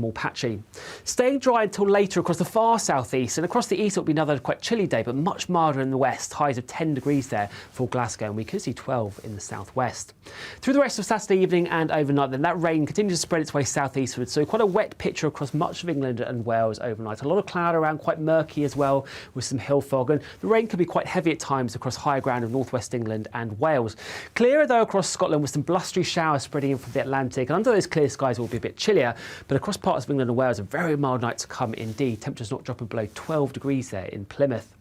more patchy. Staying dry until later across the far southeast, and across the east it'll be another quite chilly day, but much milder in the west. Highs of 10 degrees there for Glasgow, and we could see 12 in the southwest. Through the rest of Saturday evening and overnight, then that rain continues to spread its way southeastward, so quite a wet picture across much of England and Wales overnight. A lot of cloud around, quite murky as well, with some hill fog, and the rain could be quite heavy at times across higher ground of northwest England and Wales. Clearer though across Scotland, with some blustery showers spreading in from the Atlantic, and under those clear skies will be a bit chillier, but across parts of England and Wales a very mild night to come indeed. Temperatures not dropping below 12 degrees there in Plymouth.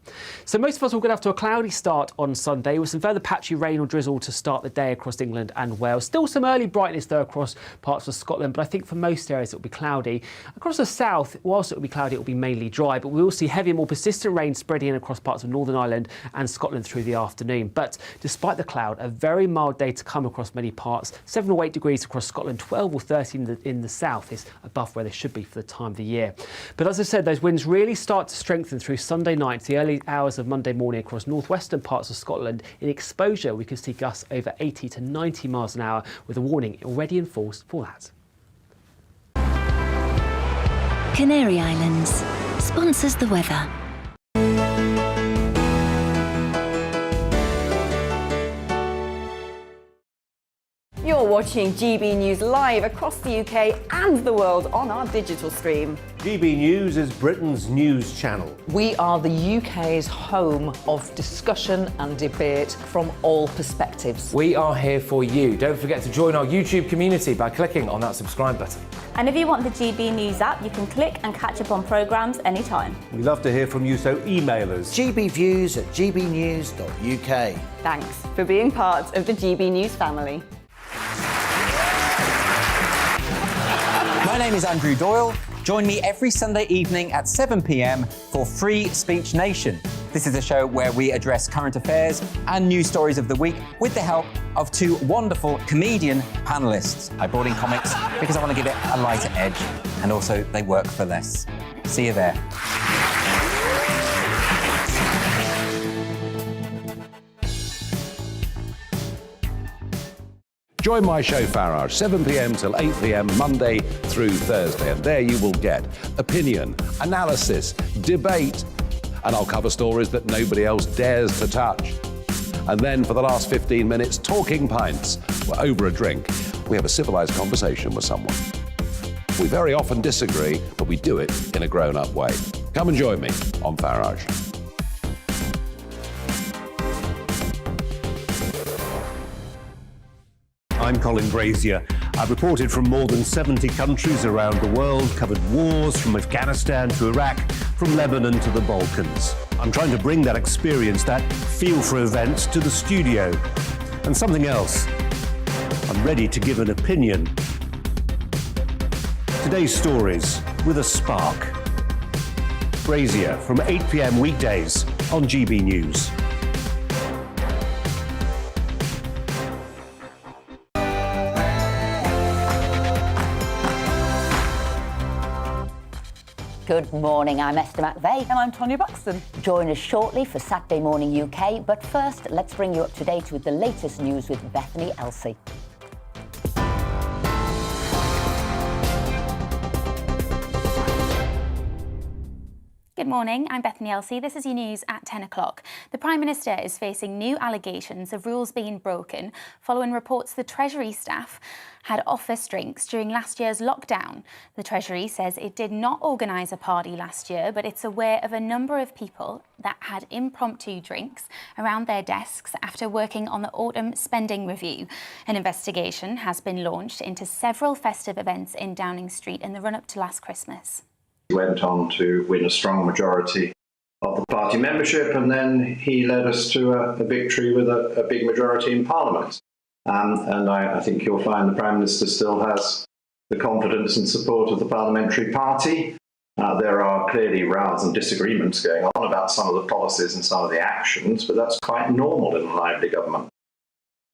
So most of us will get off to a cloudy start on Sunday, with some further patchy rain or drizzle to start the day across England and Wales. Still some early brightness though across parts of Scotland, but I think for most areas it will be cloudy. Across the south, whilst it will be cloudy, it will be mainly dry, but we will see heavy and more persistent rain spreading in across parts of Northern Ireland and Scotland through the afternoon. But despite the cloud, a very mild day to come across many parts. 7 or 8 degrees across Scotland, 12 or 13 in the south is above where they should be for the time of the year. But as I said, those winds really start to strengthen through Sunday night, the early hours of Monday morning across northwestern parts of Scotland. In exposure, we could see gusts over 80 to 90 miles an hour, with a warning already in force for that. Canary Islands sponsors the weather. You're watching GB News live across the UK and the world on our digital stream. GB News is Britain's news channel. We are the UK's home of discussion and debate from all perspectives. We are here for you. Don't forget to join our YouTube community by clicking on that subscribe button. And if you want the GB News app, you can click and catch up on programmes anytime. We love to hear from you, so email us. gbviews@gbnews.uk. Thanks for being part of the GB News family. My name is Andrew Doyle. Join me every Sunday evening at 7 p.m. for Free Speech Nation. This is a show where we address current affairs and news stories of the week with the help of two wonderful comedian panellists. I brought in comics because I want to give it a lighter edge, and also they work for less. See you there. Join my show Farage, 7 p.m. till 8 p.m. Monday through Thursday, and there you will get opinion, analysis, debate, and I'll cover stories that nobody else dares to touch. And then for the last 15 minutes, talking pints. We're over a drink. We have a civilised conversation with someone. We very often disagree, but we do it in a grown-up way. Come and join me on Farage. I'm Colin Brazier. I've reported from more than 70 countries around the world, covered wars from Afghanistan to Iraq, from Lebanon to the Balkans. I'm trying to bring that experience, that feel for events, to the studio. And something else, I'm ready to give an opinion. Today's stories with a spark. Brazier from 8 p.m. weekdays on GB News. Good morning, I'm Esther McVeigh. And I'm Tonya Buxton. Join us shortly for Saturday Morning UK, but first, let's bring you up to date with the latest news with Bethany Elsey. Good morning, I'm Bethany Elsey. This is your news at 10 o'clock. The Prime Minister is facing new allegations of rules being broken following reports the Treasury staff had office drinks during last year's lockdown. The Treasury says it did not organise a party last year, but it's aware of a number of people that had impromptu drinks around their desks after working on the autumn spending review. An investigation has been launched into several festive events in Downing Street in the run-up to last Christmas. He went on to win a strong majority of the party membership, and then he led us to a victory with a big majority in Parliament. And I think you'll find the Prime Minister still has the confidence and support of the parliamentary party. There are clearly rows and disagreements going on about some of the policies and some of the actions, but that's quite normal in a lively government.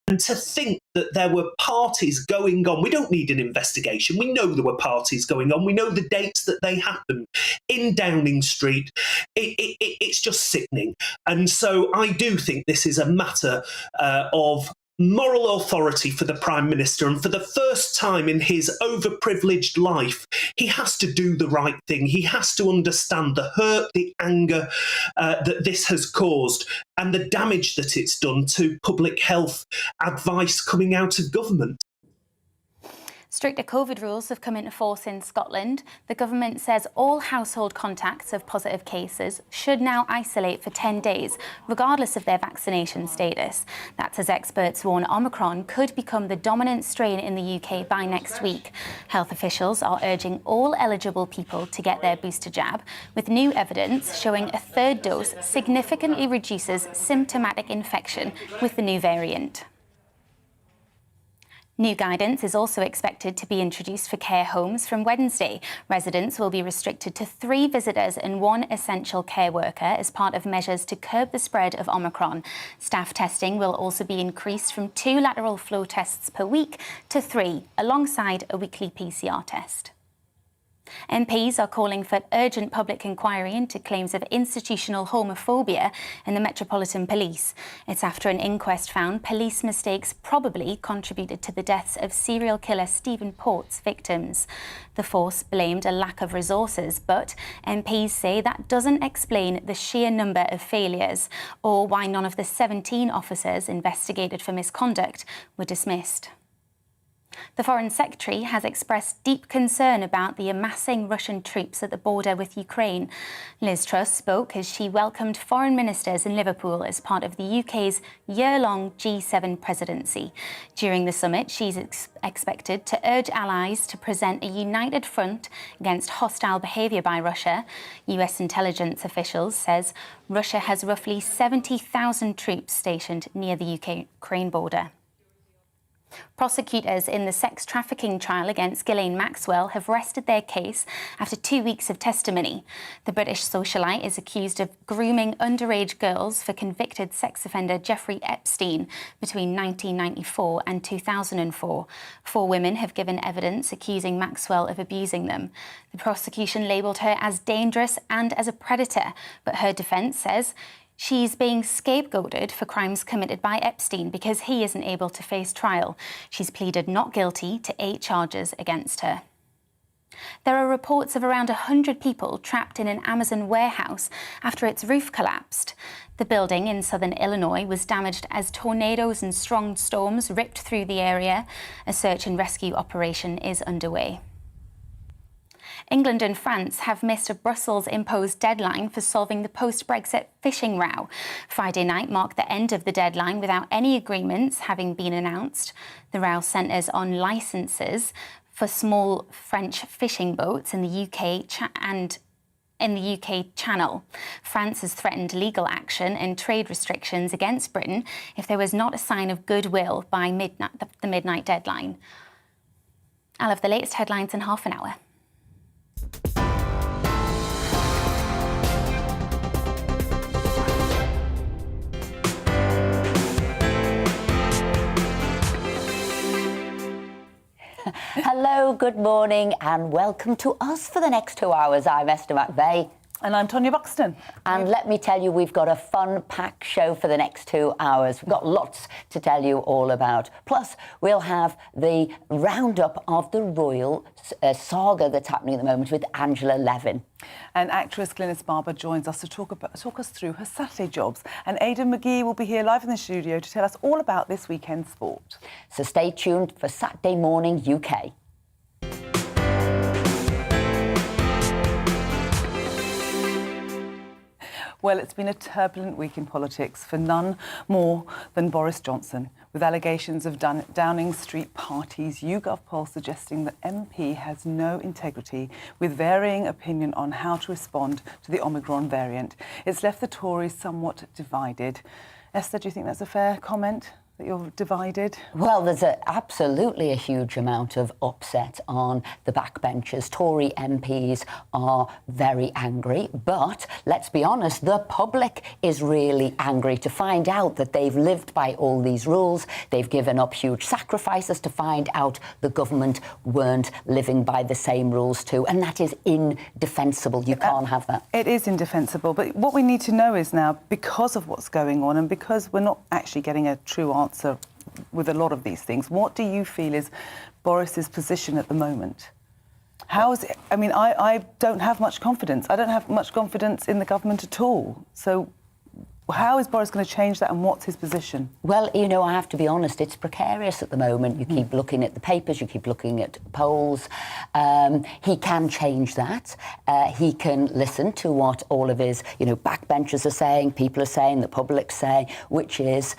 And to think that there were parties going on, we don't need an investigation. We know there were parties going on. We know the dates that they happened in Downing Street. It's just sickening. And so I do think this is a matter of moral authority for the Prime Minister, and for the first time in his overprivileged life, he has to do the right thing. He has to understand the hurt, the anger that this has caused, and the damage that it's done to public health advice coming out of government. Stricter COVID rules have come into force in Scotland. The government says all household contacts of positive cases should now isolate for 10 days, regardless of their vaccination status. That's as experts warn Omicron could become the dominant strain in the UK by next week. Health officials are urging all eligible people to get their booster jab, with new evidence showing a third dose significantly reduces symptomatic infection with the new variant. New guidance is also expected to be introduced for care homes from Wednesday. Residents will be restricted to 3 visitors and 1 essential care worker as part of measures to curb the spread of Omicron. Staff testing will also be increased from 2 lateral flow tests per week to 3, alongside a weekly PCR test. MPs are calling for urgent public inquiry into claims of institutional homophobia in the Metropolitan Police. It's after an inquest found police mistakes probably contributed to the deaths of serial killer Stephen Port's victims. The force blamed a lack of resources, but MPs say that doesn't explain the sheer number of failures or why none of the 17 officers investigated for misconduct were dismissed. The Foreign Secretary has expressed deep concern about the amassing Russian troops at the border with Ukraine. Liz Truss spoke as she welcomed foreign ministers in Liverpool as part of the UK's year-long G7 presidency. During the summit, she's expected to urge allies to present a united front against hostile behaviour by Russia. US intelligence officials says Russia has roughly 70,000 troops stationed near the UK-Ukraine border. Prosecutors in the sex trafficking trial against Ghislaine Maxwell have rested their case after 2 weeks of testimony. The British socialite is accused of grooming underage girls for convicted sex offender Jeffrey Epstein between 1994 and 2004. 4 women have given evidence accusing Maxwell of abusing them. The prosecution labelled her as dangerous and as a predator, but her defence says she's being scapegoated for crimes committed by Epstein because he isn't able to face trial. She's pleaded not guilty to 8 charges against her. There are reports of around 100 people trapped in an Amazon warehouse after its roof collapsed. The building in southern Illinois was damaged as tornadoes and strong storms ripped through the area. A search and rescue operation is underway. England and France have missed a Brussels-imposed deadline for solving the post-Brexit fishing row. Friday night marked the end of the deadline without any agreements having been announced. The row centres on licences for small French fishing boats in the UK in the UK Channel. France has threatened legal action and trade restrictions against Britain if there was not a sign of goodwill by the midnight deadline. I'll have the latest headlines in half an hour. Hello, good morning and welcome to us for the next 2 hours. I'm Esther McVeigh. And I'm Tonya Buxton. And let me tell you, we've got a fun-packed show for the next 2 hours. We've got lots to tell you all about. Plus, we'll have the roundup of the royal saga that's happening at the moment with Angela Levin. And actress Glynis Barber joins us to talk us through her Saturday jobs. And Aidan McGee will be here live in the studio to tell us all about this weekend's sport. So stay tuned for Saturday Morning UK. Well, it's been a turbulent week in politics for none more than Boris Johnson, with allegations of Downing Street parties. YouGov poll suggesting that MP has no integrity, with varying opinion on how to respond to the Omicron variant. It's left the Tories somewhat divided. Esther, do you think that's a fair comment, that you're divided? Well, there's absolutely a huge amount of upset on the backbenchers. Tory MPs are very angry, but let's be honest, the public is really angry to find out that they've lived by all these rules. They've given up huge sacrifices to find out the government weren't living by the same rules too, and that is indefensible. You can't have that. It is indefensible, but what we need to know is now, because of what's going on and because we're not actually getting a true answer with a lot of these things. What do you feel is Boris's position at the moment? How is it? I mean, I don't have much confidence. I don't have much confidence in the government at all. So how is Boris going to change that, and what's his position? Well, you know, I have to be honest, it's precarious at the moment. You keep looking at the papers, you keep looking at polls. He can change that. He can listen to what all of his, backbenchers are saying, people are saying, the public's saying, which is,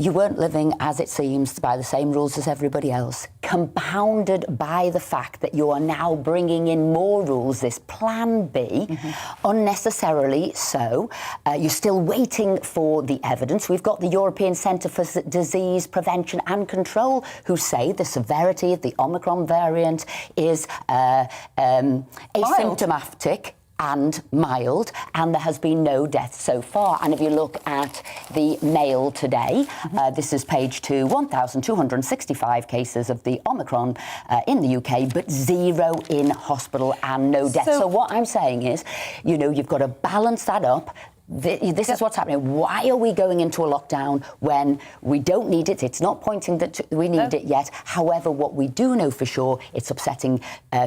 you weren't living, as it seems, by the same rules as everybody else, compounded by the fact that you are now bringing in more rules, this Plan B, unnecessarily so. You're still waiting for the evidence. We've got the European Centre for Disease Prevention and Control who say the severity of the Omicron variant is asymptomatic and mild, and there has been no deaths so far. And if you look at the Mail today, this is page 2, 1,265 cases of the Omicron in the UK, but 0 in hospital and no deaths. So what I'm saying is, you've got to balance that up. This is what's happening. Why are we going into a lockdown when we don't need it? It's not pointing that we need it yet. However, what we do know for sure, it's upsetting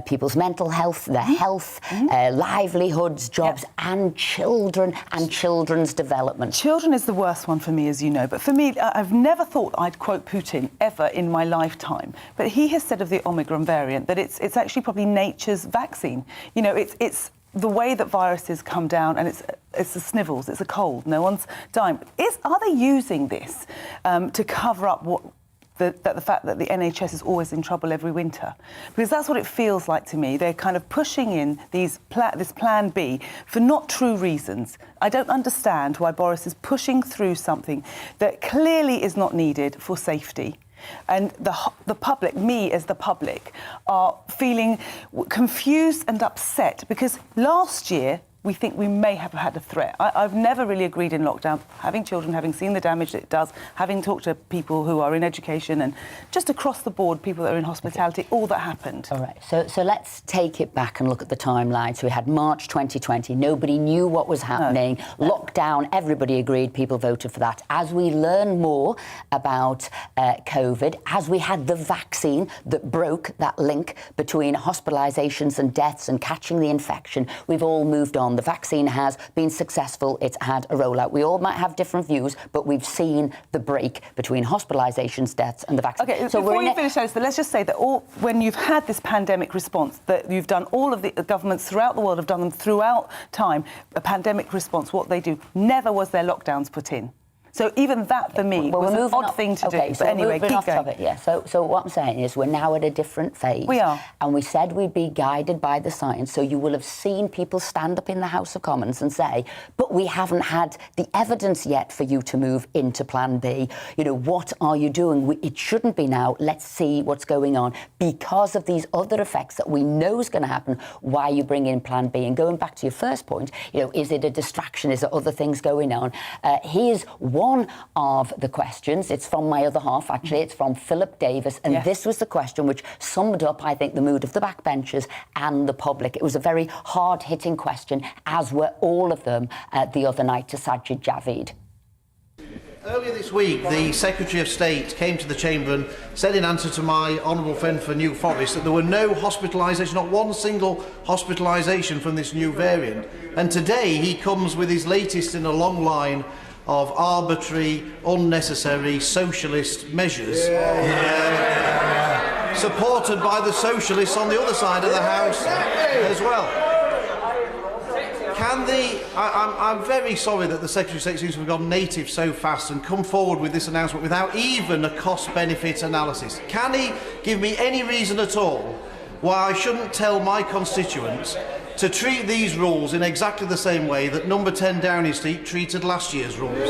people's mental health, their health, livelihoods, jobs, and children and children's development. Children is the worst one for me, as you know. But for me, I've never thought I'd quote Putin ever in my lifetime. But he has said of the Omicron variant that it's actually probably nature's vaccine. It's the way that viruses come down, and it's the snivels, it's a cold, no one's dying. Are they using this to cover up the fact that the NHS is always in trouble every winter? Because that's what it feels like to me. They're kind of pushing in this Plan B for not true reasons. I don't understand why Boris is pushing through something that clearly is not needed for safety. And the public, me as the public, are feeling confused and upset because last year we think we may have had a threat. I've never really agreed in lockdown, having children, having seen the damage that it does, having talked to people who are in education and just across the board, people that are in hospitality, all that happened. All right, so let's take it back and look at the timeline. So we had March 2020, nobody knew what was happening, lockdown, everybody agreed, people voted for that. As we learn more about COVID, as we had the vaccine that broke that link between hospitalisations and deaths and catching the infection, we've all moved on. The vaccine has been successful. It's had a rollout. We all might have different views, but we've seen the break between hospitalisations, deaths and the vaccine. OK, so before you finish, Alistair, let's just say that when you've had this pandemic response, that you've done, all of the governments throughout the world have done them throughout time, a pandemic response, what they do, never was there lockdowns put in. So even that, for me, was an odd thing to do. But anyway, keep going. So what I'm saying is we're now at a different phase. We are. And we said we'd be guided by the science. So you will have seen people stand up in the House of Commons and say, but we haven't had the evidence yet for you to move into Plan B. What are you doing? It shouldn't be now. Let's see what's going on. Because of these other effects that we know is going to happen, why you bring in Plan B. And going back to your first point, is it a distraction? Is there other things going on? Here's one of the questions. It's from my other half, actually. It's from Philip Davis. And this was the question which summed up, I think, the mood of the backbenchers and the public. It was a very hard-hitting question, as were all of them the other night to Sajid Javid. Earlier this week, the Secretary of State came to the Chamber and said in answer to my honourable friend for New Forest that there were no hospitalisation, not one single hospitalisation from this new variant. And today he comes with his latest in a long line of arbitrary, unnecessary socialist measures, supported by the socialists on the other side of the House as well. I'm very sorry that the Secretary of State seems to have gone native so fast and come forward with this announcement without even a cost-benefit analysis. Can he give me any reason at all why I shouldn't tell my constituents to treat these rules in exactly the same way that Number 10 Downing Street treated last year's rules?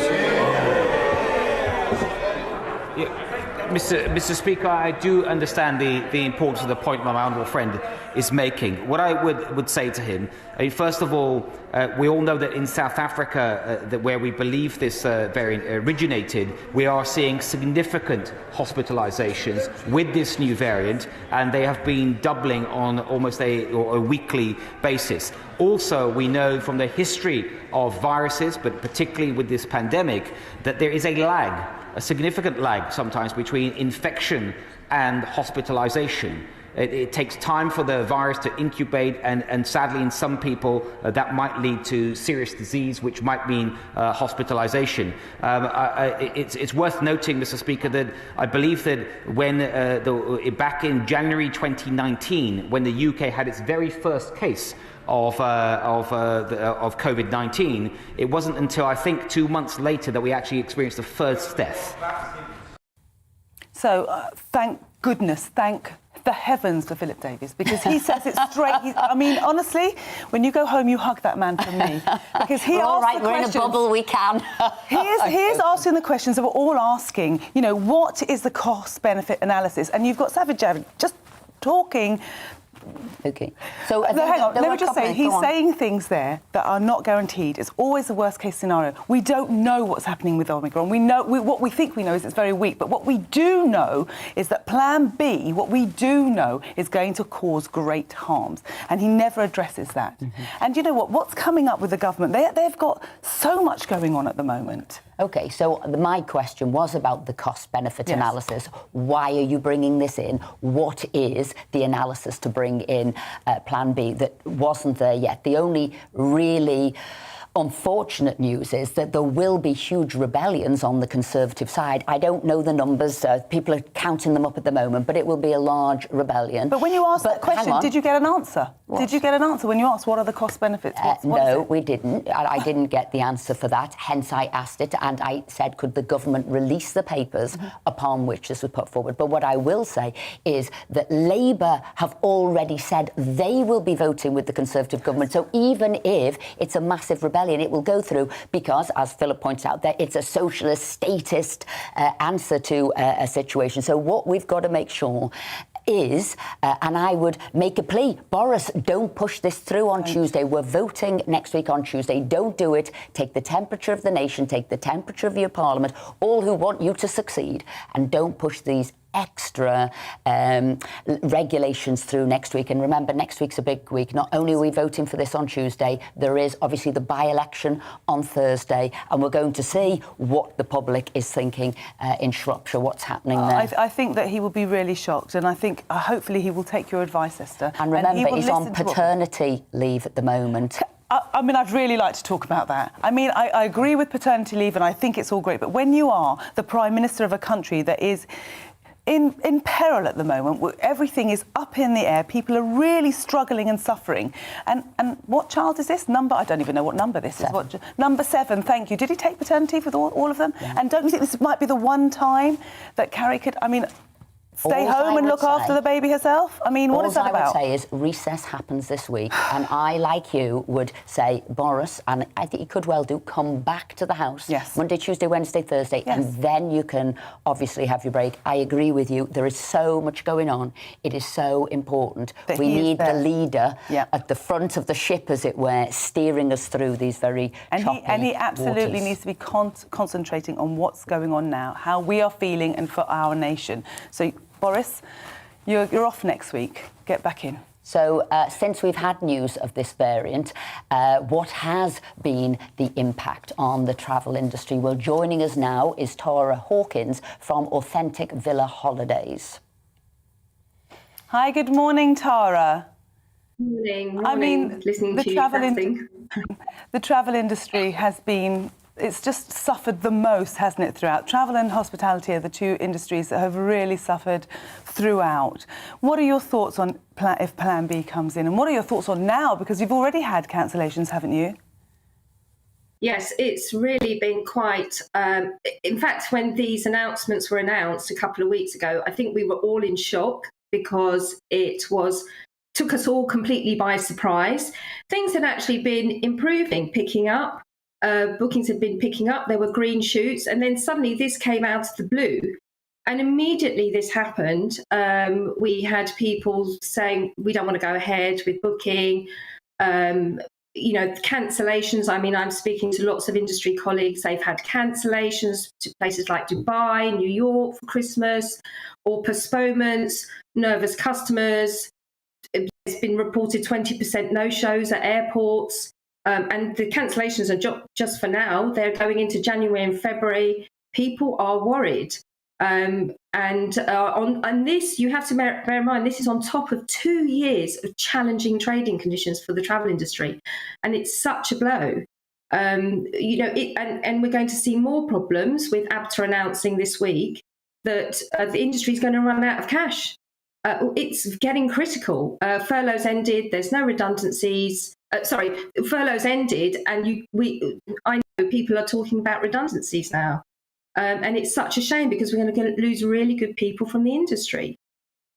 Mr. Speaker, I do understand the importance of the point my honourable friend is making. What I would say to him, first of all, we all know that in South Africa, where we believe this variant originated, we are seeing significant hospitalisations with this new variant, and they have been doubling on almost a weekly basis. Also, we know from the history of viruses, but particularly with this pandemic, that there is a lag a significant lag sometimes between infection and hospitalization. It takes time for the virus to incubate, and sadly in some people that might lead to serious disease, which might mean hospitalization. It's worth noting, Mr. Speaker, that I believe that when back in January 2019, when the UK had its very first case of COVID-19, it wasn't until I think 2 months later that we actually experienced the first death. So thank goodness, thank the heavens for Philip Davies, because he says it straight. I mean, honestly, when you go home, you hug that man from me, because he all asks right, the we're questions. in a bubble, we can. he is asking the questions that we're all asking. You know, what is the cost-benefit analysis? And you've got Sajid Javid just talking. Okay. So hang on, let me just say, he's saying things there that are not guaranteed. It's always the worst case scenario. We don't know what's happening with Omicron. We know what we think we know is it's very weak, but what we do know is that Plan B, what we do know, is going to cause great harms, and he never addresses that. And you know what? What's coming up with the government? They've got so much going on at the moment. OK, so my question was about the cost-benefit analysis. Why are you bringing this in? What is the analysis to bring in Plan B that wasn't there yet? The only really unfortunate news is that there will be huge rebellions on the Conservative side. I don't know the numbers. People are counting them up at the moment, but it will be a large rebellion. But when you asked that question, did you get an answer? What? Did you get an answer when you asked what are the cost benefits? No, we didn't. I didn't get the answer for that. Hence, I asked it, and I said, could the government release the papers upon which this was put forward? But what I will say is that Labour have already said they will be voting with the Conservative government. So even if it's a massive rebellion, it will go through because, as Philip points out there, it's a socialist, statist answer to a situation. So what we've got to make sure is, and I would make a plea, Boris, don't push this through on Tuesday. We're voting next week on Tuesday. Don't do it. Take the temperature of the nation, take the temperature of your parliament, all who want you to succeed, and don't push these extra regulations through next week. And remember, next week's a big week. Not only are we voting for this on Tuesday, there is obviously the by-election on Thursday, and we're going to see what the public is thinking in Shropshire, what's happening there. I think that he will be really shocked, and I think hopefully he will take your advice, Esther. And remember, he's on paternity leave at the moment. I mean, I'd really like to talk about that. I mean, I agree with paternity leave, and I think it's all great, but when you are the Prime Minister of a country that is in peril at the moment, everything is up in the air, people are really struggling and suffering. And what child is this? I don't even know what number this is. Number 7, thank you. Did he take paternity with all of them? Yeah. And don't you think this might be the one time that Carrie could, stay home and look after the baby herself? I mean, what is that about? All I would say is recess happens this week, and I, like you, would say, Boris, and I think you could well do, come back to the House Monday, Tuesday, Wednesday, Thursday, and then you can obviously have your break. I agree with you. There is so much going on. It is so important. We need the leader at the front of the ship, as it were, steering us through these very choppy and he absolutely waters. needs to be concentrating on what's going on now, how we are feeling, and for our nation. So, Boris, you're off next week. Get back in. So since we've had news of this variant, what has been the impact on the travel industry? Well, joining us now is Tara Hawkins from Authentic Villa Holidays. Hi, good morning, Tara. Morning. I mean, listening the to the travel industry has been... It's just suffered the most, hasn't it, throughout? Travel and hospitality are the two industries that have really suffered throughout. What are your thoughts on if Plan B comes in? And what are your thoughts on now? Because you've already had cancellations, haven't you? Yes, it's really been quite... in fact, when these announcements were announced a couple of weeks ago, I think we were all in shock because it took us all completely by surprise. Things had actually been improving, picking up. Bookings had been picking up, there were green shoots, and then suddenly this came out of the blue. And immediately this happened, we had people saying, we don't want to go ahead with booking, cancellations. I mean, I'm speaking to lots of industry colleagues, they've had cancellations to places like Dubai, New York for Christmas, or postponements, nervous customers. It's been reported 20% no-shows at airports. And the cancellations are just for now. They're going into January and February. People are worried. On this, you have to bear in mind, this is on top of 2 years of challenging trading conditions for the travel industry. And it's such a blow. And we're going to see more problems with ABTA announcing this week that the industry is going to run out of cash. It's getting critical. Furloughs ended. There's no redundancies. Furloughs ended, and I know people are talking about redundancies now. And it's such a shame because we're going to lose really good people from the industry.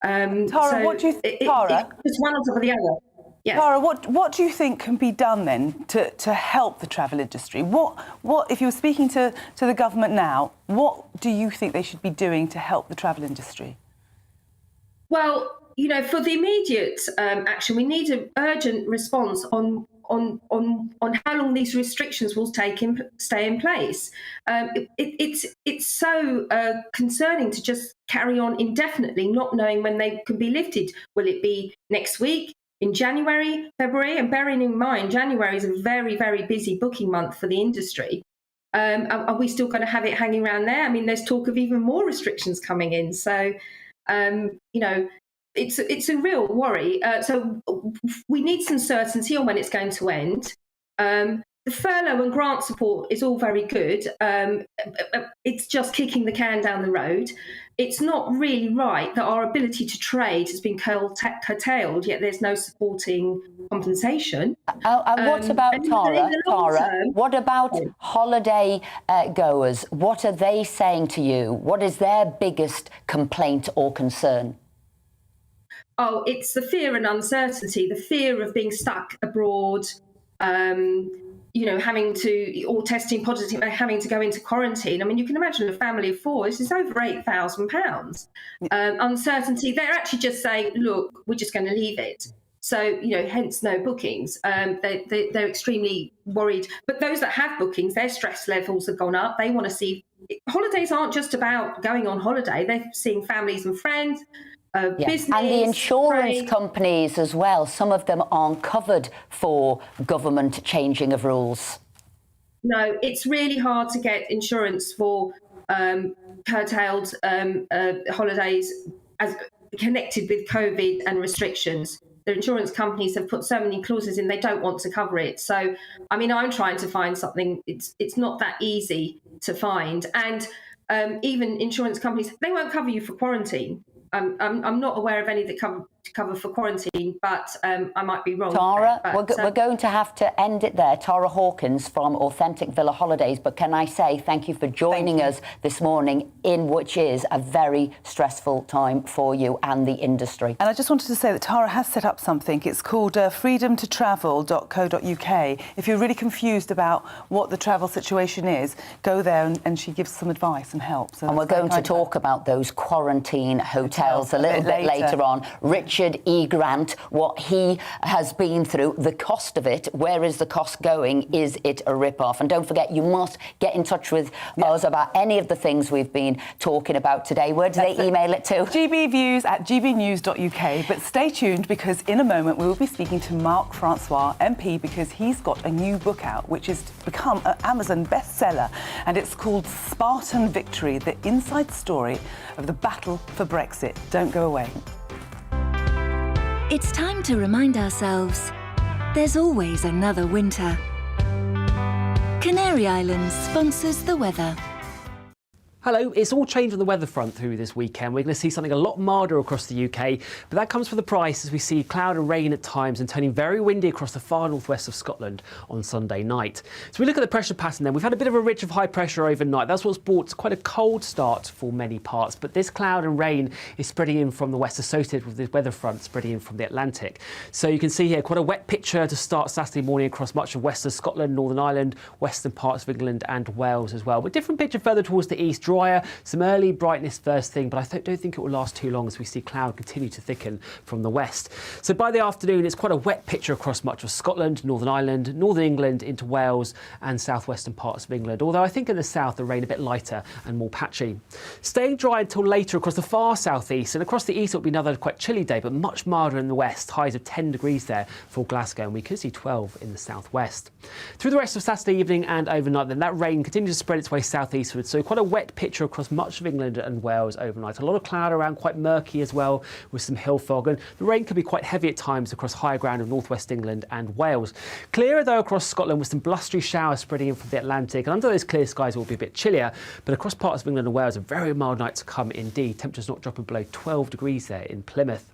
Tara, what do you think? Tara, it's one on top of the other. Yes. Tara, what do you think can be done then to help the travel industry? What if you were speaking to the government now, what do you think they should be doing to help the travel industry? Well, for the immediate action, we need an urgent response on how long these restrictions will stay in place. It's so concerning to just carry on indefinitely, not knowing when they can be lifted. Will it be next week, in January, February? And bearing in mind, January is a very, very busy booking month for the industry. Are we still going to have it hanging around there? I mean, there's talk of even more restrictions coming in. So, it's a real worry. So we need some certainty on when it's going to end. The furlough and grant support is all very good. It's just kicking the can down the road. It's not really right that our ability to trade has been curtailed, yet there's no supporting compensation. And what about, Tara, what about holiday goers? What are they saying to you? What is their biggest complaint or concern? Oh, it's the fear and uncertainty, the fear of being stuck abroad, or testing positive, having to go into quarantine. I mean, you can imagine a family of four, this is over £8,000. Uncertainty, they're actually just saying, look, we're just going to leave it. So, hence no bookings. They're extremely worried. But those that have bookings, their stress levels have gone up. They want to see, holidays aren't just about going on holiday. They're seeing families and friends. Business, and the insurance companies as well, some of them aren't covered for government changing of rules. No, it's really hard to get insurance for curtailed holidays as connected with COVID and restrictions. The insurance companies have put so many clauses in, they don't want to cover it. So, I mean, I'm trying to find something. It's not that easy to find. And even insurance companies, they won't cover you for quarantine. I'm not aware of any that cover for quarantine, but I might be wrong. Tara, we're going to have to end it there. Tara Hawkins from Authentic Villa Holidays. But can I say thank you for joining us this morning in which is a very stressful time for you and the industry. And I just wanted to say that Tara has set up something. It's called freedomtotravel.co.uk. If you're really confused about what the travel situation is, go there and she gives some advice and help. So and we're going to talk about those quarantine hotels a little bit later on. Richard E. Grant, what he has been through, the cost of it, where is the cost going? Is it a rip-off? And don't forget, you must get in touch with us about any of the things we've been talking about today. Where do they email it to? gbviews@gbnews.uk. But stay tuned, because in a moment we will be speaking to Mark Francois, MP, because he's got a new book out which has become an Amazon bestseller, and it's called Spartan Victory, the inside story of the battle for Brexit. Don't go away. It's time to remind ourselves there's always another winter. Canary Islands sponsors the weather. Hello, it's all changed on the weather front through this weekend. We're going to see something a lot milder across the UK, but that comes with a price as we see cloud and rain at times and turning very windy across the far northwest of Scotland on Sunday night. So we look at the pressure pattern then. We've had a bit of a ridge of high pressure overnight. That's what's brought quite a cold start for many parts, but this cloud and rain is spreading in from the west associated with the weather front spreading in from the Atlantic. So you can see here quite a wet picture to start Saturday morning across much of western Scotland, Northern Ireland, western parts of England and Wales as well. But different picture further towards the east, drier, some early brightness first thing, but I don't think it will last too long as we see cloud continue to thicken from the west. So by the afternoon, it's quite a wet picture across much of Scotland, Northern Ireland, Northern England into Wales and southwestern parts of England, although I think in the south the rain a bit lighter and more patchy. Staying dry until later across the far southeast, and across the east it'll be another quite chilly day, but much milder in the west, highs of 10 degrees there for Glasgow, and we could see 12 in the southwest. Through the rest of Saturday evening and overnight, then that rain continues to spread its way southeastward, so quite a wet picture across much of England and Wales overnight. A lot of cloud around, quite murky as well, with some hill fog, and the rain can be quite heavy at times across higher ground of northwest England and Wales. Clearer though across Scotland, with some blustery showers spreading in from the Atlantic, and under those clear skies it will be a bit chillier, but across parts of England and Wales a very mild night to come indeed. Temperatures not dropping below 12 degrees there in Plymouth.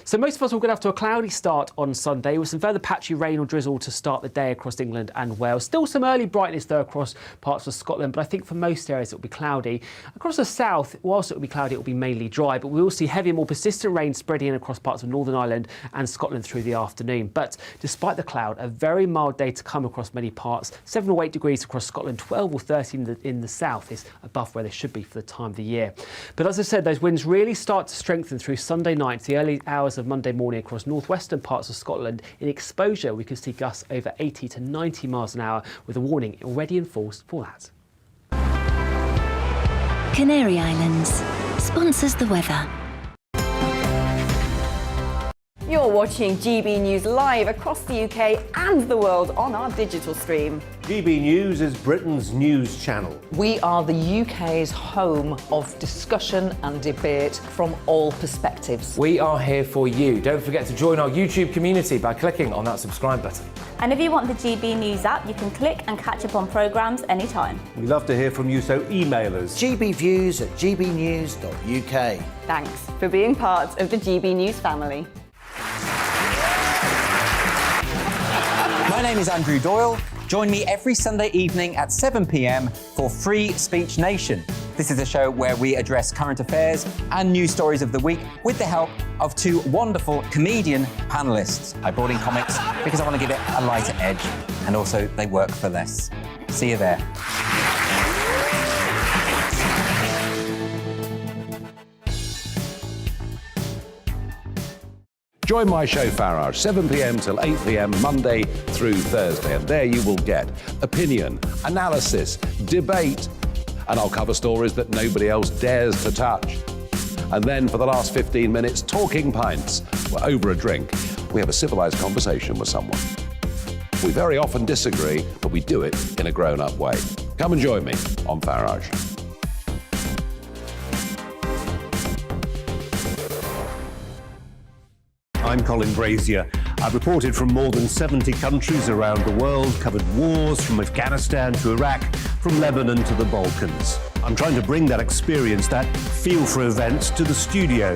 So most of us will get off to a cloudy start on Sunday, with some further patchy rain or drizzle to start the day across England and Wales. Still some early brightness though across parts of Scotland, but I think for most areas it will be cloudy. Across the south, whilst it will be cloudy, it will be mainly dry, but we will see heavy, more persistent rain spreading in across parts of Northern Ireland and Scotland through the afternoon. But despite the cloud, a very mild day to come across many parts. 7 or 8 degrees across Scotland, 12 or 13 in the south is above where they should be for the time of the year. But as I said, those winds really start to strengthen through Sunday night, the early hours of Monday morning across northwestern parts of Scotland. In exposure, we could see gusts over 80 to 90 miles an hour, with a warning already in force for that. Canary Islands sponsors the weather. You're watching GB News live across the UK and the world on our digital stream. GB News is Britain's news channel. We are the UK's home of discussion and debate from all perspectives. We are here for you. Don't forget to join our YouTube community by clicking on that subscribe button. And if you want the GB News app, you can click and catch up on programmes anytime. We love to hear from you, so email us. gbviews@gbnews.uk. Thanks for being part of the GB News family. My name is Andrew Doyle. Join me every Sunday evening at 7 p.m. for Free Speech Nation. This is a show where we address current affairs and news stories of the week with the help of two wonderful comedian panellists. I brought in comics because I want to give it a lighter edge, and also they work for less. See you there. Join my show Farage, 7 p.m. till 8 p.m. Monday through Thursday, and there you will get opinion, analysis, debate, and I'll cover stories that nobody else dares to touch. And then for the last 15 minutes, talking pints. We're over a drink. We have a civilised conversation with someone. We very often disagree, but we do it in a grown-up way. Come and join me on Farage. I'm Colin Brazier. I've reported from more than 70 countries around the world, covered wars from Afghanistan to Iraq, from Lebanon to the Balkans. I'm trying to bring that experience, that feel for events, to the studio.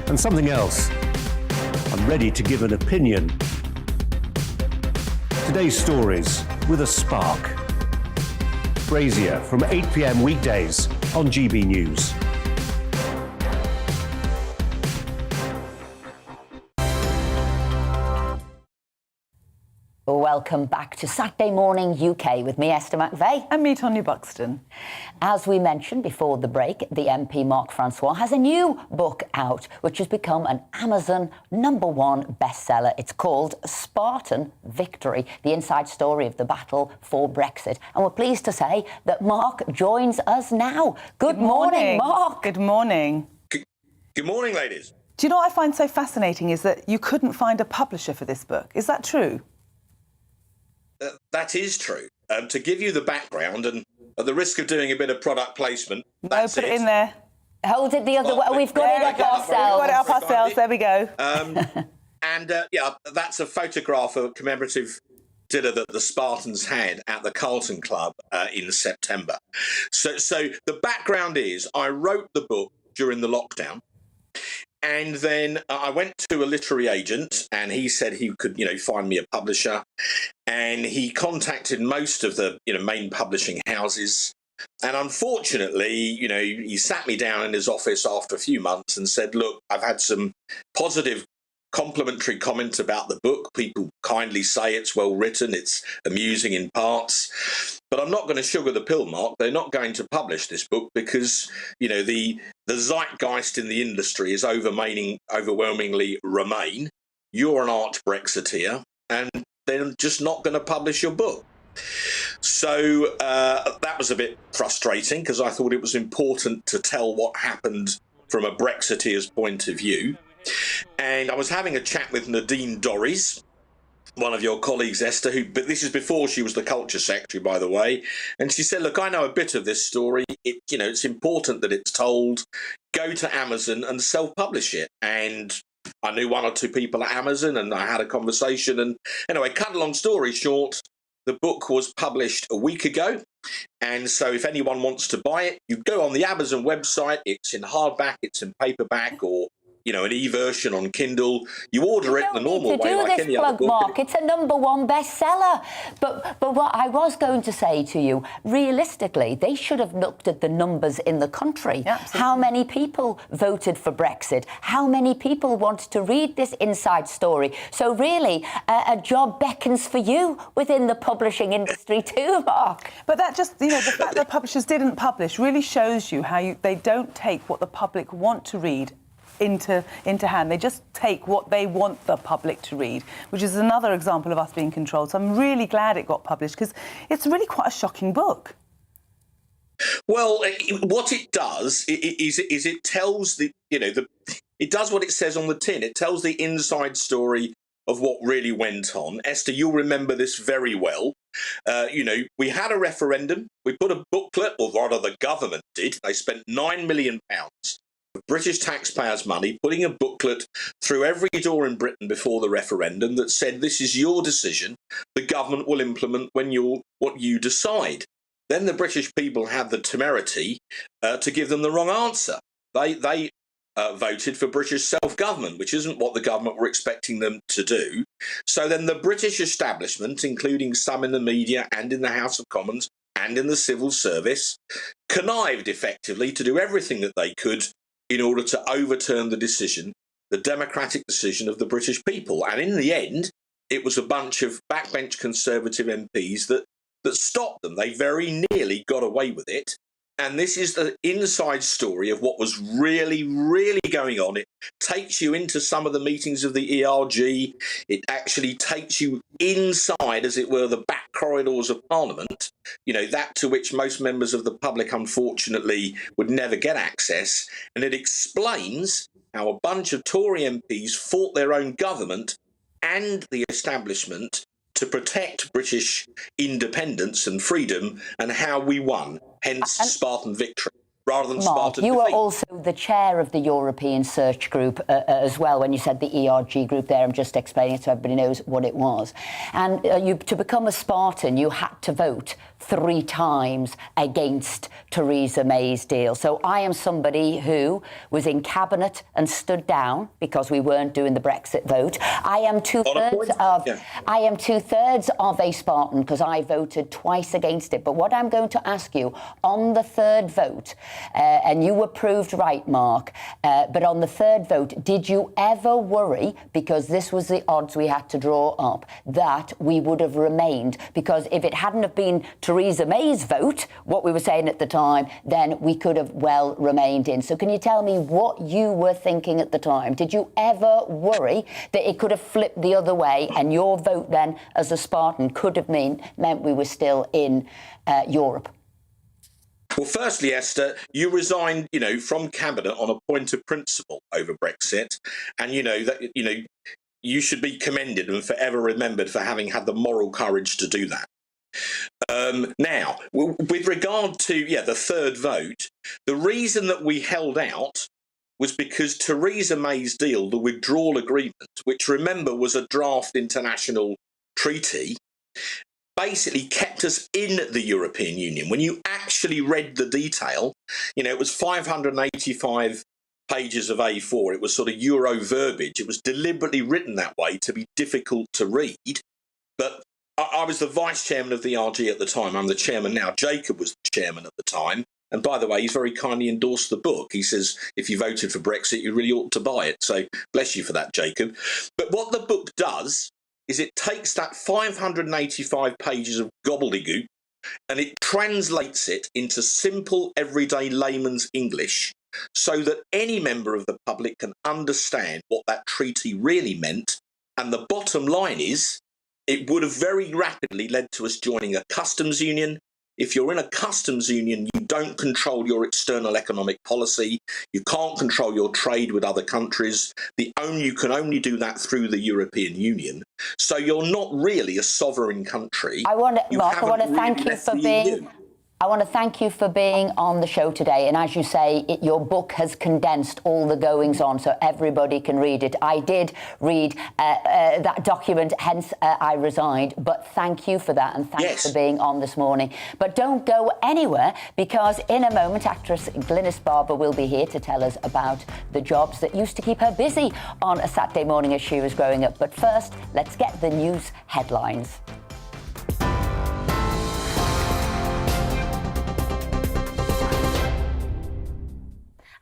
And something else, I'm ready to give an opinion. Today's stories with a spark. Brazier from 8 p.m. weekdays on GB News. Welcome back to Saturday Morning UK with me, Esther McVeigh. And me, Tonya Buxton. As we mentioned before the break, the MP Mark Francois has a new book out, which has become an Amazon #1 bestseller. It's called Spartan Victory, the inside story of the battle for Brexit. And we're pleased to say that Mark joins us now. Good morning, Mark. Good morning. Good morning, ladies. Do you know what I find so fascinating is that you couldn't find a publisher for this book. Is that true? That is true. To give you the background, and at the risk of doing a bit of product placement, that's put it in there. Hold it the other way. We've got it up ourselves. We've got it up ourselves. There we go. Yeah, that's a photograph of a commemorative dinner that the Spartans had at the Carlton Club in September. So the background is I wrote the book during the lockdown. And then I went to a literary agent, and he said he could, find me a publisher. And he contacted most of the, main publishing houses. And unfortunately, he sat me down in his office after a few months and said, look, I've had some positive complimentary comments about the book. People kindly say it's well written, it's amusing in parts. But I'm not going to sugar the pill, Mark. They're not going to publish this book because, the zeitgeist in the industry is overwhelmingly Remain. You're an arch Brexiteer, and they're just not going to publish your book. So that was a bit frustrating because I thought it was important to tell what happened from a Brexiteer's point of view. And I was having a chat with Nadine Dorries, one of your colleagues, Esther, but this is before she was the culture secretary, by the way. And she said, look, I know a bit of this story. It's important that it's told. Go to Amazon and self-publish it. And I knew one or two people at Amazon and I had a conversation. And anyway, cut a long story short, the book was published a week ago. And so if anyone wants to buy it, you go on the Amazon website. It's in hardback, it's in paperback, or an e-version on Kindle. You order it the normal way, like any other book. Mark. It's a #1 bestseller. But what I was going to say to you, realistically, they should have looked at the numbers in the country. Absolutely. How many people voted for Brexit? How many people want to read this inside story? So really, a job beckons for you within the publishing industry too, Mark. But that just, the fact that publishers didn't publish really shows you how they don't take what the public want to read into hand. They just take what they want the public to read, which is another example of us being controlled. So I'm really glad it got published because it's really quite a shocking book. Well, what it does is it tells it does what it says on the tin. It tells the inside story of what really went on. Esther, you'll remember this very well. We had a referendum. We put a booklet, or rather the government did. They spent £9 million of British taxpayers' money putting a booklet through every door in Britain before the referendum that said, this is your decision. The government will implement what you decide. Then the British people had the temerity to give them the wrong answer. They voted for British self-government, which isn't what the government were expecting them to do. So then the British establishment, including some in the media and in the House of Commons and in the civil service, connived effectively to do everything that they could in order to overturn the democratic decision of the British people. And in the end, it was a bunch of backbench Conservative MPs that stopped them. They very nearly got away with it. And this is the inside story of what was really, really going on. It takes you into some of the meetings of the ERG. It actually takes you inside, as it were, the back corridors of Parliament, that to which most members of the public, unfortunately, would never get access. And it explains how a bunch of Tory MPs fought their own government and the establishment to protect British independence and freedom, and how we won, hence Spartan victory, rather than Mark, Spartan you defeat. were also the chair of the European Search Group as well. When you said the ERG group there, I'm just explaining it so everybody knows what it was. And to become a Spartan, you had to vote 3 times against Theresa May's deal. So I am somebody who was in cabinet and stood down because we weren't doing the Brexit vote. I am two-thirds of a Spartan because I voted twice against it. But what I'm going to ask you, on the third vote, and you were proved right, Mark, but on the third vote, did you ever worry, because this was the odds we had to draw up, that we would have remained? Because if it hadn't have been Theresa May's vote, what we were saying at the time, then we could have well remained in. So can you tell me what you were thinking at the time? Did you ever worry that it could have flipped the other way and your vote then as a Spartan could have meant we were still in Europe? Well, firstly, Esther, you resigned, from cabinet on a point of principle over Brexit, and you should be commended and forever remembered for having had the moral courage to do that. Now, with regard to the third vote, the reason that we held out was because Theresa May's deal, the withdrawal agreement, which remember was a draft international treaty, basically kept us in the European Union. When you actually read the detail, it was 585 pages of A4. It was sort of Euro verbiage. It was deliberately written that way to be difficult to read. But I was the vice chairman of the RG at the time. I'm the chairman now. Jacob was the chairman at the time. And by the way, he's very kindly endorsed the book. He says, if you voted for Brexit, you really ought to buy it. So bless you for that, Jacob. But what the book does is it takes that 585 pages of gobbledygook and it translates it into simple, everyday layman's English so that any member of the public can understand what that treaty really meant. And the bottom line is, it would have very rapidly led to us joining a customs union. If you're in a customs union, you don't control your external economic policy. You can't control your trade with other countries. You can only do that through the European Union. So you're not really a sovereign country. Mark, I want to thank you for being... I want to thank you for being on the show today. And as you say, your book has condensed all the goings on so everybody can read it. I did read that document, hence I resigned. But thank you for that, and thanks for being on this morning. But don't go anywhere, because in a moment, actress Glynis Barber will be here to tell us about the jobs that used to keep her busy on a Saturday morning as she was growing up. But first, let's get the news headlines.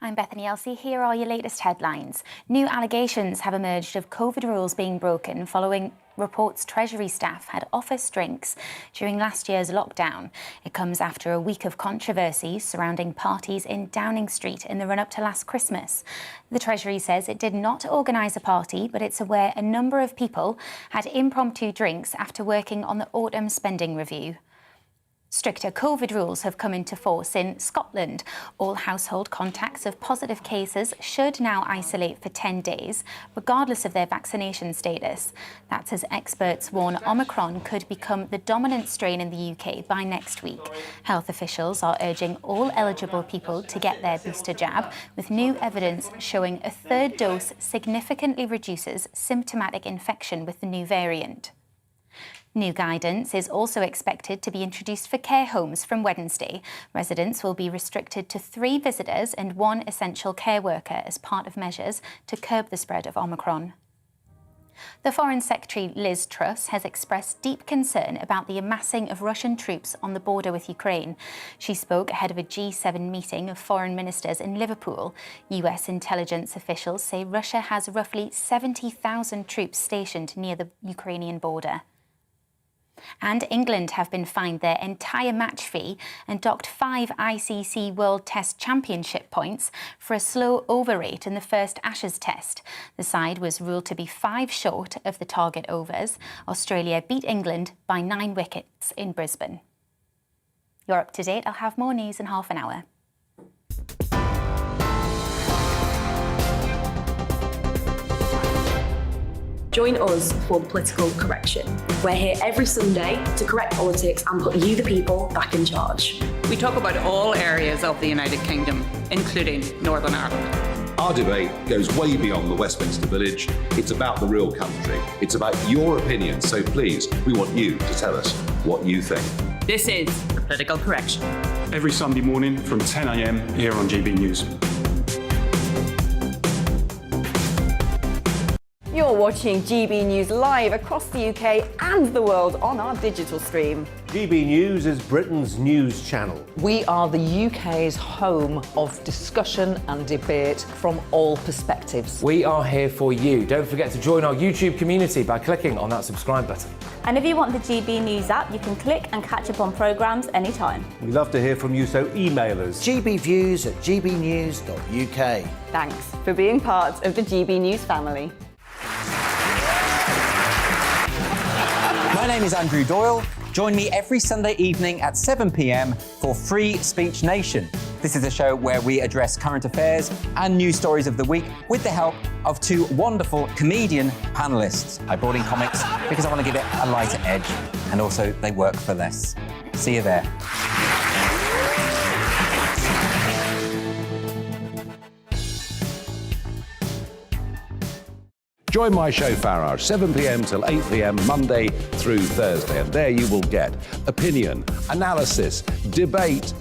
I'm Bethany Elsey. Here are your latest headlines. New allegations have emerged of COVID rules being broken following reports Treasury staff had office drinks during last year's lockdown. It comes after a week of controversy surrounding parties in Downing Street in the run-up to last Christmas. The Treasury says it did not organise a party, but it's aware a number of people had impromptu drinks after working on the autumn spending review. Stricter COVID rules have come into force in Scotland. All household contacts of positive cases should now isolate for 10 days, regardless of their vaccination status. That's as experts warn Omicron could become the dominant strain in the UK by next week. Health officials are urging all eligible people to get their booster jab, with new evidence showing a third dose significantly reduces symptomatic infection with the new variant. New guidance is also expected to be introduced for care homes from Wednesday. Residents will be restricted to 3 visitors and 1 essential care worker as part of measures to curb the spread of Omicron. The Foreign Secretary Liz Truss has expressed deep concern about the amassing of Russian troops on the border with Ukraine. She spoke ahead of a G7 meeting of foreign ministers in Liverpool. US intelligence officials say Russia has roughly 70,000 troops stationed near the Ukrainian border. And England have been fined their entire match fee and docked 5 ICC World Test Championship points for a slow over rate in the first Ashes Test. The side was ruled to be 5 short of the target overs. Australia beat England by 9 wickets in Brisbane. You're up to date. I'll have more news in half an hour. Join us for Political Correction. We're here every Sunday to correct politics and put you, the people, back in charge. We talk about all areas of the United Kingdom, including Northern Ireland. Our debate goes way beyond the Westminster Village. It's about the real country. It's about your opinion. So please, we want you to tell us what you think. This is Political Correction. Every Sunday morning from 10 a.m. here on GBNews. You're watching GB News live across the UK and the world on our digital stream. GB News is Britain's news channel. We are the UK's home of discussion and debate from all perspectives. We are here for you. Don't forget to join our YouTube community by clicking on that subscribe button. And if you want the GB News app, you can click and catch up on programmes anytime. We love to hear from you, so email us. gbviews@gbnews.uk. Thanks for being part of the GB News family. My name is Andrew Doyle. Join me every Sunday evening at 7 p.m. for Free Speech Nation. This is a show where we address current affairs and news stories of the week with the help of 2 wonderful comedian panellists. I brought in comics because I want to give it a lighter edge, and also they work for less. See you there. Join my show Farage, 7 p.m. till 8 p.m. Monday through Thursday. And there you will get opinion, analysis, debate,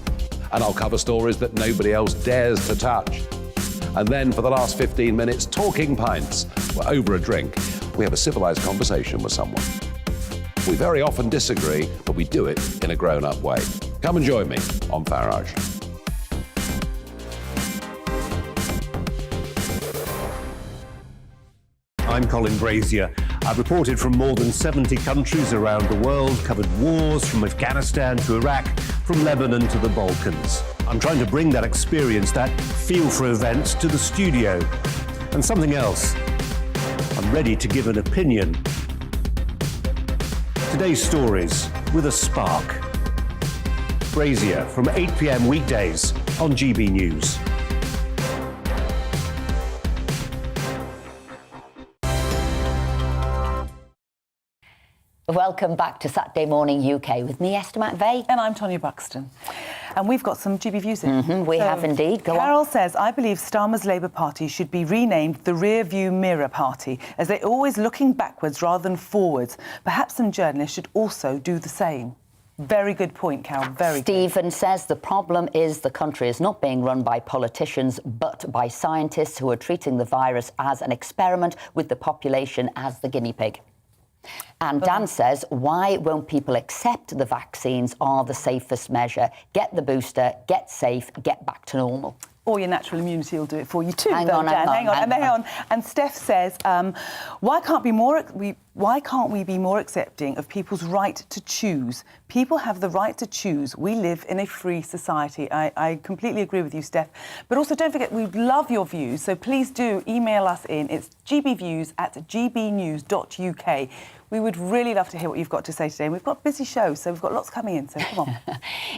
and I'll cover stories that nobody else dares to touch. And then for the last 15 minutes, talking pints. We're over a drink. We have a civilized conversation with someone. We very often disagree, but we do it in a grown-up way. Come and join me on Farage. I'm Colin Brazier. I've reported from more than 70 countries around the world, covered wars from Afghanistan to Iraq, from Lebanon to the Balkans. I'm trying to bring that experience, that feel for events, to the studio. And something else, I'm ready to give an opinion. Today's stories with a spark. Brazier from 8 p.m. weekdays on GB News. Welcome back to Saturday Morning UK with me, Esther McVeigh. And I'm Tonya Buxton. And we've got some GB views in. We have indeed. Go Carol on. says, I believe Starmer's Labour Party should be renamed the Rear View Mirror Party, as they're always looking backwards rather than forwards. Perhaps some journalists should also do the same. Very good point, Carol. Very Stephen says the problem is the country is not being run by politicians, but by scientists who are treating the virus as an experiment with the population as the guinea pig. And Dan says, why won't people accept the vaccines are the safest measure? Get the booster, get safe, get back to normal. Or your natural immunity will do it for you too. Hang on. And Steph says, why can't we be more accepting of people's right to choose? People have the right to choose. We live in a free society. I completely agree with you, Steph. But also, don't forget, we love your views. So please do email us in. It's gbviews@gbnews.uk. We would really love to hear what you've got to say today. And we've got a busy show, so we've got lots coming in, so come on.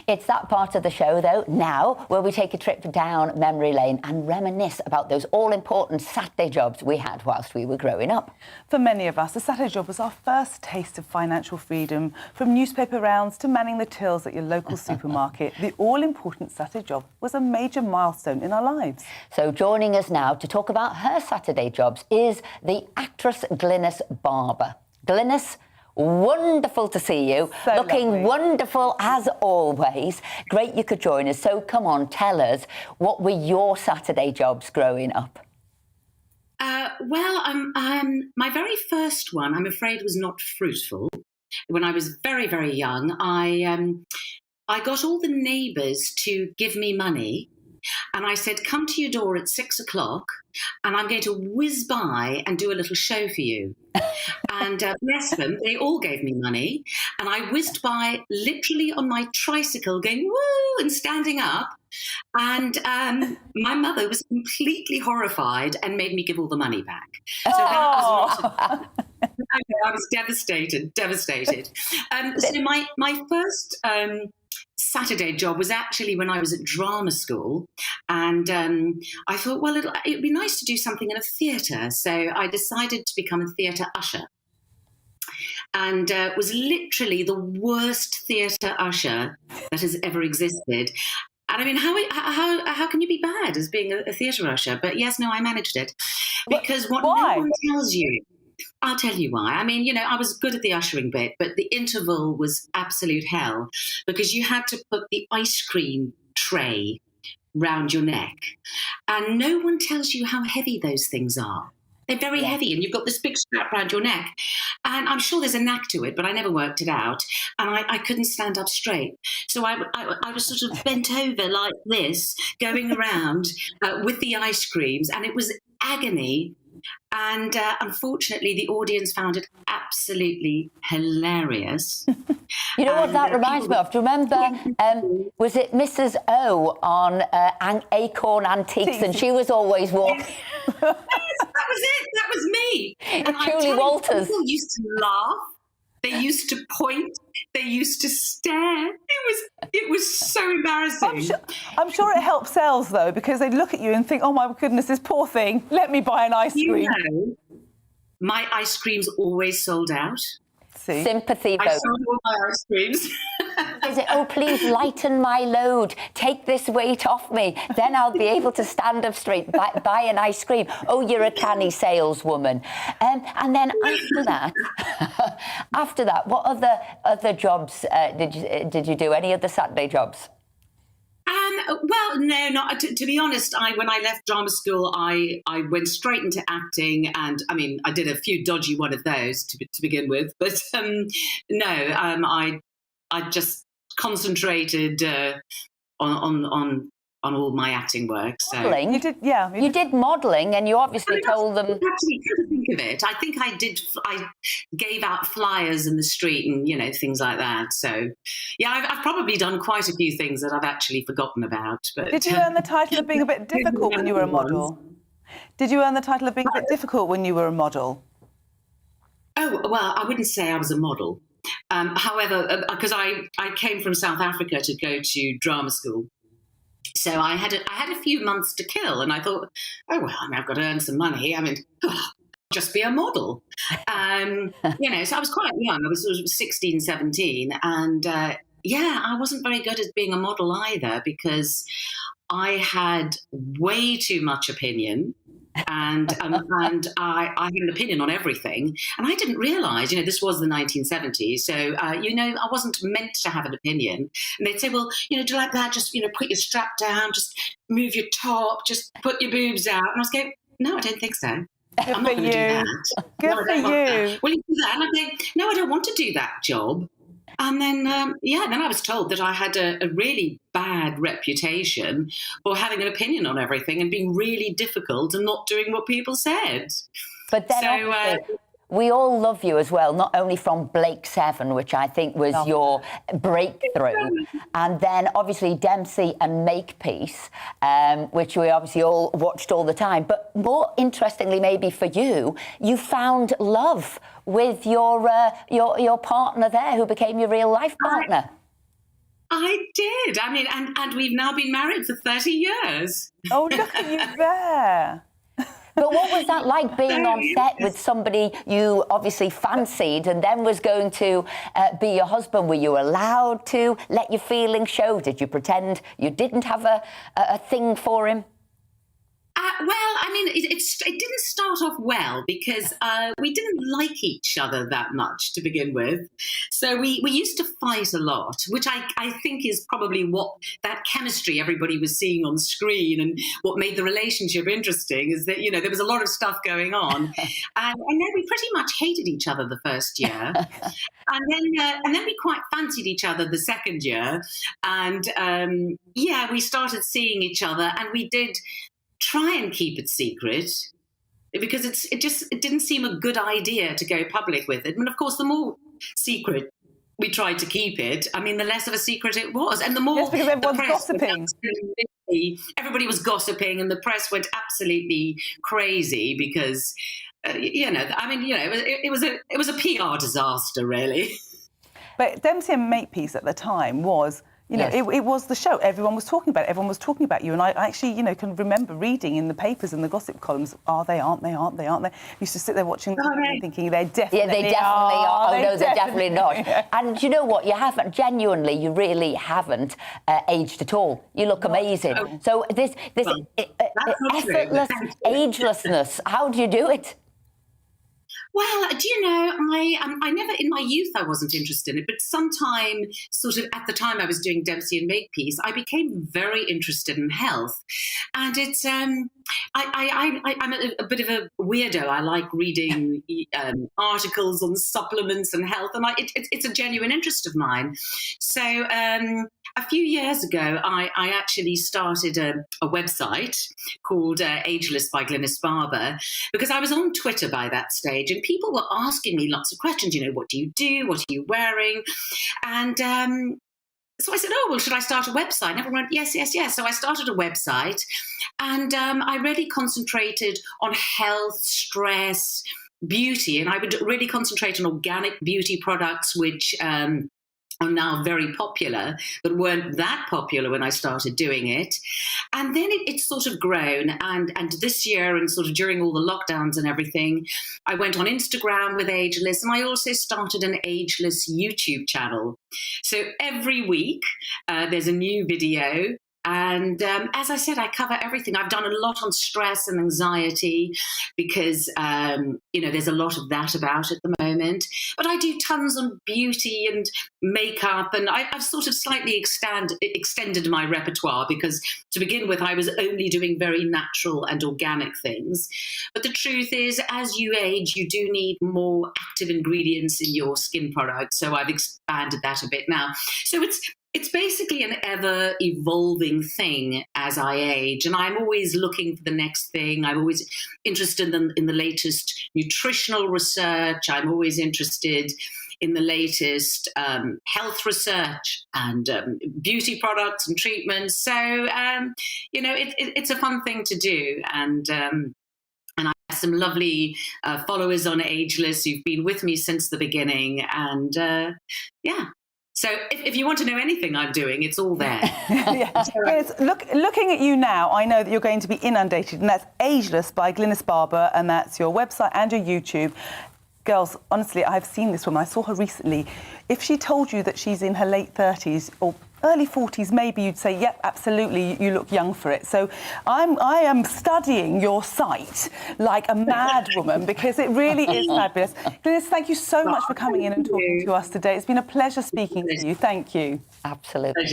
It's that part of the show, though, now, where we take a trip down memory lane and reminisce about those all-important Saturday jobs we had whilst we were growing up. For many of us, the Saturday job was our first taste of financial freedom, from newspaper rounds to manning the tills at your local supermarket. The all-important Saturday job was a major milestone in our lives. So joining us now to talk about her Saturday jobs is the actress Glynis Barber. Glynis, wonderful to see you. So looking lovely. Wonderful as always. Great you could join us. So come on, tell us, what were your Saturday jobs growing up? My very first one, I'm afraid, was not fruitful. When I was very, very young, I got all the neighbours to give me money. And I said, come to your door at 6 o'clock and I'm going to whiz by and do a little show for you. And bless them, they all gave me money. And I whizzed by literally on my tricycle going, woo, and standing up. And my mother was completely horrified and made me give all the money back. So that was not I was devastated. So my first Saturday job was actually when I was at drama school, and I thought, well, it'd be nice to do something in a theatre. So I decided to become a theatre usher, and was literally the worst theatre usher that has ever existed. And I mean, how can you be bad as being a theatre usher? But yes, no, I managed it because what no one tells you. I'll tell you why. I mean, I was good at the ushering bit, but the interval was absolute hell because you had to put the ice cream tray round your neck. And no one tells you how heavy those things are. They're very heavy, and you've got this big strap around your neck. And I'm sure there's a knack to it, but I never worked it out. And I couldn't stand up straight. So I was sort of bent over like this, going around with the ice creams, and it was agony. And unfortunately, the audience found it absolutely hilarious. You know what that reminds me of? Do you remember, was it Mrs. O on Acorn Antiques? And she was always walking. Yes, that was it. That was me. And Julie Walters. People used to laugh. They used to point. They used to stare. It was so embarrassing. I'm sure it helps sales, though, because they'd look at you and think, oh, my goodness, this poor thing. Let me buy an ice cream. My ice creams always sold out. See? Sympathy vote. I sold all my ice creams. Is it, oh, please lighten my load. Take this weight off me. Then I'll be able to stand up straight, buy an ice cream. Oh, you're a canny saleswoman. And then after that, what other jobs did you do? Any other Saturday jobs? Well, no, not to be honest. When I left drama school, I went straight into acting, and I mean, I did a few dodgy one of those to begin with. But I just concentrated on on all my acting work. So Modelling? You did modelling, and you obviously told them. Actually, come to think of it, I think I did. I gave out flyers in the street and things like that. So yeah, I've probably done quite a few things that I've actually forgotten about. But did you earn the title of being a bit difficult when you were a model? Did you earn the title of being a bit difficult when you were a model? Oh, well, I wouldn't say I was a model. However, because I came from South Africa to go to drama school. So I had a few months to kill, and I thought, oh, well, I've got to earn some money. Just be a model. So I was quite young. I was sort of 16, 17. And I wasn't very good at being a model either, because I had way too much opinion. And I had an opinion on everything, and I didn't realise, this was the 1970s, so I wasn't meant to have an opinion. And they'd say, well, do you like that? Just put your strap down, just move your top, just put your boobs out. And I was going, no, I don't think so. I'm not going to do that. Good for you. Will you do that? And I'm going, no, I don't want to do that job. And then, then I was told that I had a really bad reputation for having an opinion on everything and being really difficult and not doing what people said. But then we all love you as well, not only from Blake 7, which I think was your breakthrough, and then obviously Dempsey and Makepeace, which we obviously all watched all the time. But more interestingly, maybe for you, you found love with your partner there, who became your real life partner. I did. And we've now been married for 30 years. Oh, look at you there. But what was that like, being on set with somebody you obviously fancied and then was going to be your husband? Were you allowed to let your feelings show? Did you pretend you didn't have a thing for him? It didn't start off well, because we didn't like each other that much to begin with. So we used to fight a lot, which I think is probably what that chemistry everybody was seeing on screen, and what made the relationship interesting is that, there was a lot of stuff going on. And then we pretty much hated each other the first year. And then we quite fancied each other the second year. And we started seeing each other, and we did try and keep it secret, because it didn't seem a good idea to go public with it. And of course, the more secret we tried to keep it, the less of a secret it was, and the more. Yes, because everyone's gossiping. Everybody was gossiping, and the press went absolutely crazy because, it was a PR disaster, really. But Dempsey and Makepeace at the time was. It was the show. Everyone was talking about it. Everyone was talking about you. And I actually, can remember reading in the papers and the gossip columns, are they, aren't they, aren't they, aren't they? Used to sit there watching and thinking, they definitely are. Yeah, they definitely are. Oh, no, they're definitely not. Yeah. And you know what? You haven't, genuinely, you really haven't aged at all. You look amazing. Oh. So this effortless agelessness, how do you do it? Well, do you know, I never, in my youth, I wasn't interested in it, but sometime, sort of at the time I was doing Dempsey and Makepeace, I became very interested in health. And it's, I'm a bit of a weirdo. I like reading articles on supplements and health, and it's a genuine interest of mine. So a few years ago, I actually started a website called Ageless by Glynis Barber, because I was on Twitter by that stage, and people were asking me lots of questions. What do you do? What are you wearing? And so I said, oh, well, should I start a website? And everyone went, yes, yes, yes. So I started a website, and I really concentrated on health, stress, beauty, and I would really concentrate on organic beauty products, which are now very popular, but weren't that popular when I started doing it. And then it's sort of grown. And this year, and sort of during all the lockdowns and everything, I went on Instagram with Ageless, and I also started an Ageless YouTube channel. So every week there's a new video. And as I said, I cover everything. I've done a lot on stress and anxiety because, there's a lot of that about at the moment. But I do tons on beauty and makeup, and I've sort of slightly extended my repertoire, because to begin with, I was only doing very natural and organic things. But the truth is, as you age, you do need more active ingredients in your skin products. So I've expanded that a bit now. So it's basically an ever evolving thing as I age, and I'm always looking for the next thing. I'm always interested in the latest nutritional research. I'm always interested in the latest health research and beauty products and treatments. So, it's a fun thing to do. And I have some lovely followers on Ageless who've been with me since the beginning. And so if you want to know anything I'm doing, it's all there. Looking at you now, I know that you're going to be inundated, and that's Ageless by Glynis Barber, and that's your website and your YouTube. Girls, honestly, I've seen this woman. I saw her recently. If she told you that she's in her late 30s or early 40s, maybe you'd say, yep, absolutely, you look young for it. So I am studying your site like a mad woman, because it really is fabulous. Glynis, thank you so much for coming in and talking to us today. It's been a pleasure speaking to you. Thank you. Absolutely.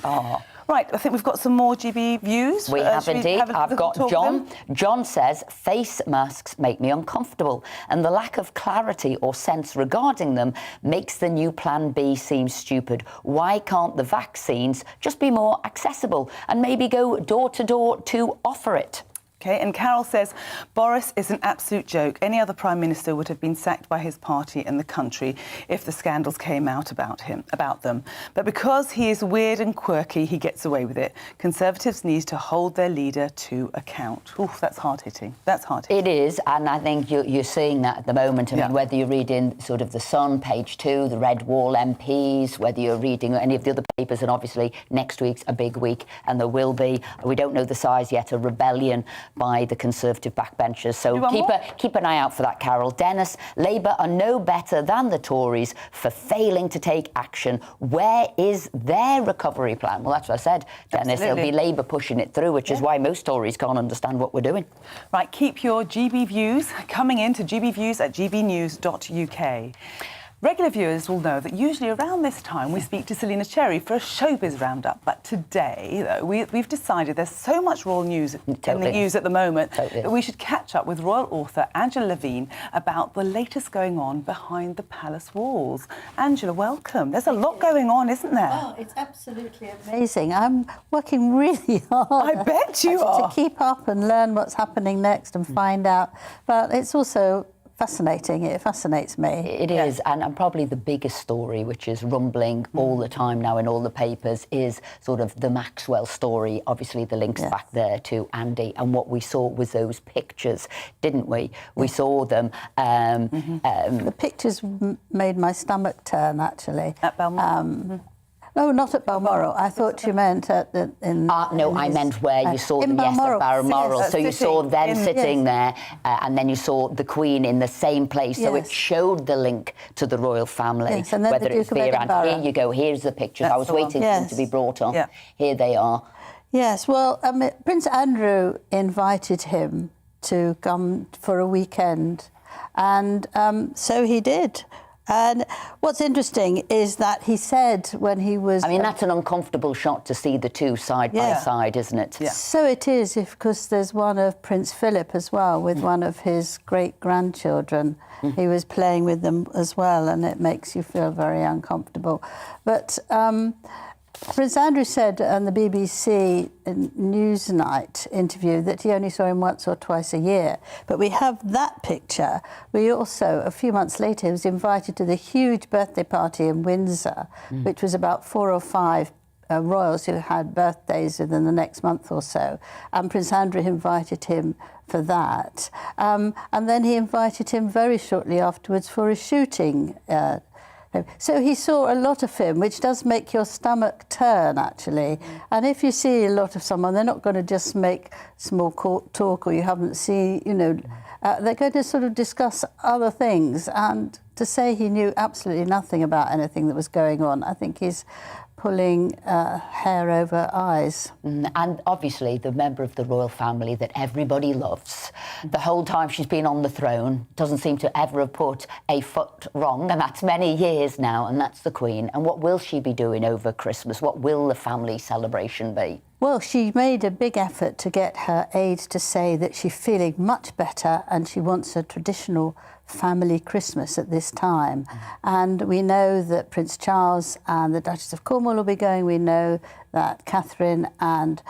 Oh. Right, I think we've got some more GB views. We have indeed. I've got John. John says, face masks make me uncomfortable, and the lack of clarity or sense regarding them makes the new Plan B seem stupid. Why can't the vaccines just be more accessible and maybe go door to door to offer it? OK, and Carol says, Boris is an absolute joke. Any other Prime Minister would have been sacked by his party and the country if the scandals came out about them. But because he is weird and quirky, he gets away with it. Conservatives need to hold their leader to account. Oof, that's hard-hitting. That's hard-hitting. It is, and I think you're seeing that at the moment. I mean, whether you're reading sort of The Sun, page 2, the Red Wall MPs, whether you're reading any of the other papers, and obviously next week's a big week, and there will be, we don't know the size yet, a rebellion by the Conservative backbenchers. So keep an eye out for that, Carol. Dennis, Labour are no better than the Tories for failing to take action. Where is their recovery plan? Well, that's what I said, Dennis. It'll be Labour pushing it through, which is why most Tories can't understand what we're doing. Right, keep your GB views coming in to gbviews@gbnews.uk. Regular viewers will know that usually around this time we speak to Selina Cherry for a showbiz roundup. But today, though, we've decided there's so much royal news in the news at the moment that we should catch up with royal author Angela Levine about the latest going on behind the palace walls. Angela, welcome. There's a lot going on, isn't there? Oh, it's absolutely amazing. I'm working really hard. I bet you are. To keep up and learn what's happening next and find out. But it's also fascinating. It fascinates me. It is, and probably the biggest story, which is rumbling all the time now in all the papers, is sort of the Maxwell story. Obviously, the links back there to Andy, and what we saw was those pictures, didn't we? We saw them. The pictures made my stomach turn, actually. At Balmoral? No, not at Balmoral. I thought you meant at the... No, I meant where you saw them, at Balmoral. So you saw them sitting there, and then you saw the Queen in the same place. So it showed the link to the royal family, and then whether it's Vera and here you go, here's the pictures. I was waiting for them to be brought on. Here they are. Yes, well, Prince Andrew invited him to come for a weekend, and so he did. And what's interesting is that he said when he was... I mean, that's an uncomfortable shot to see the two side by side, isn't it? Yeah. So it is, because there's one of Prince Philip as well, with one of his great-grandchildren. He was playing with them as well, and it makes you feel very uncomfortable. But Prince Andrew said on the BBC Newsnight interview that he only saw him once or twice a year. But we have that picture. We also, a few months later, was invited to the huge birthday party in Windsor, which was about 4 or 5 royals who had birthdays within the next month or so. And Prince Andrew invited him for that. And then he invited him very shortly afterwards for a shooting. So he saw a lot of him, which does make your stomach turn, actually. And if you see a lot of someone, they're not going to just make small talk or you haven't seen, they're going to sort of discuss other things. And to say he knew absolutely nothing about anything that was going on, I think he's pulling hair over eyes. And obviously the member of the royal family that everybody loves. The whole time she's been on the throne, doesn't seem to ever have put a foot wrong, and that's many years now, and that's the Queen. And what will she be doing over Christmas? What will the family celebration be? Well, she made a big effort to get her aides to say that she's feeling much better and she wants a traditional family Christmas at this time. And we know that Prince Charles and the Duchess of Cornwall will be going. We know that Catherine and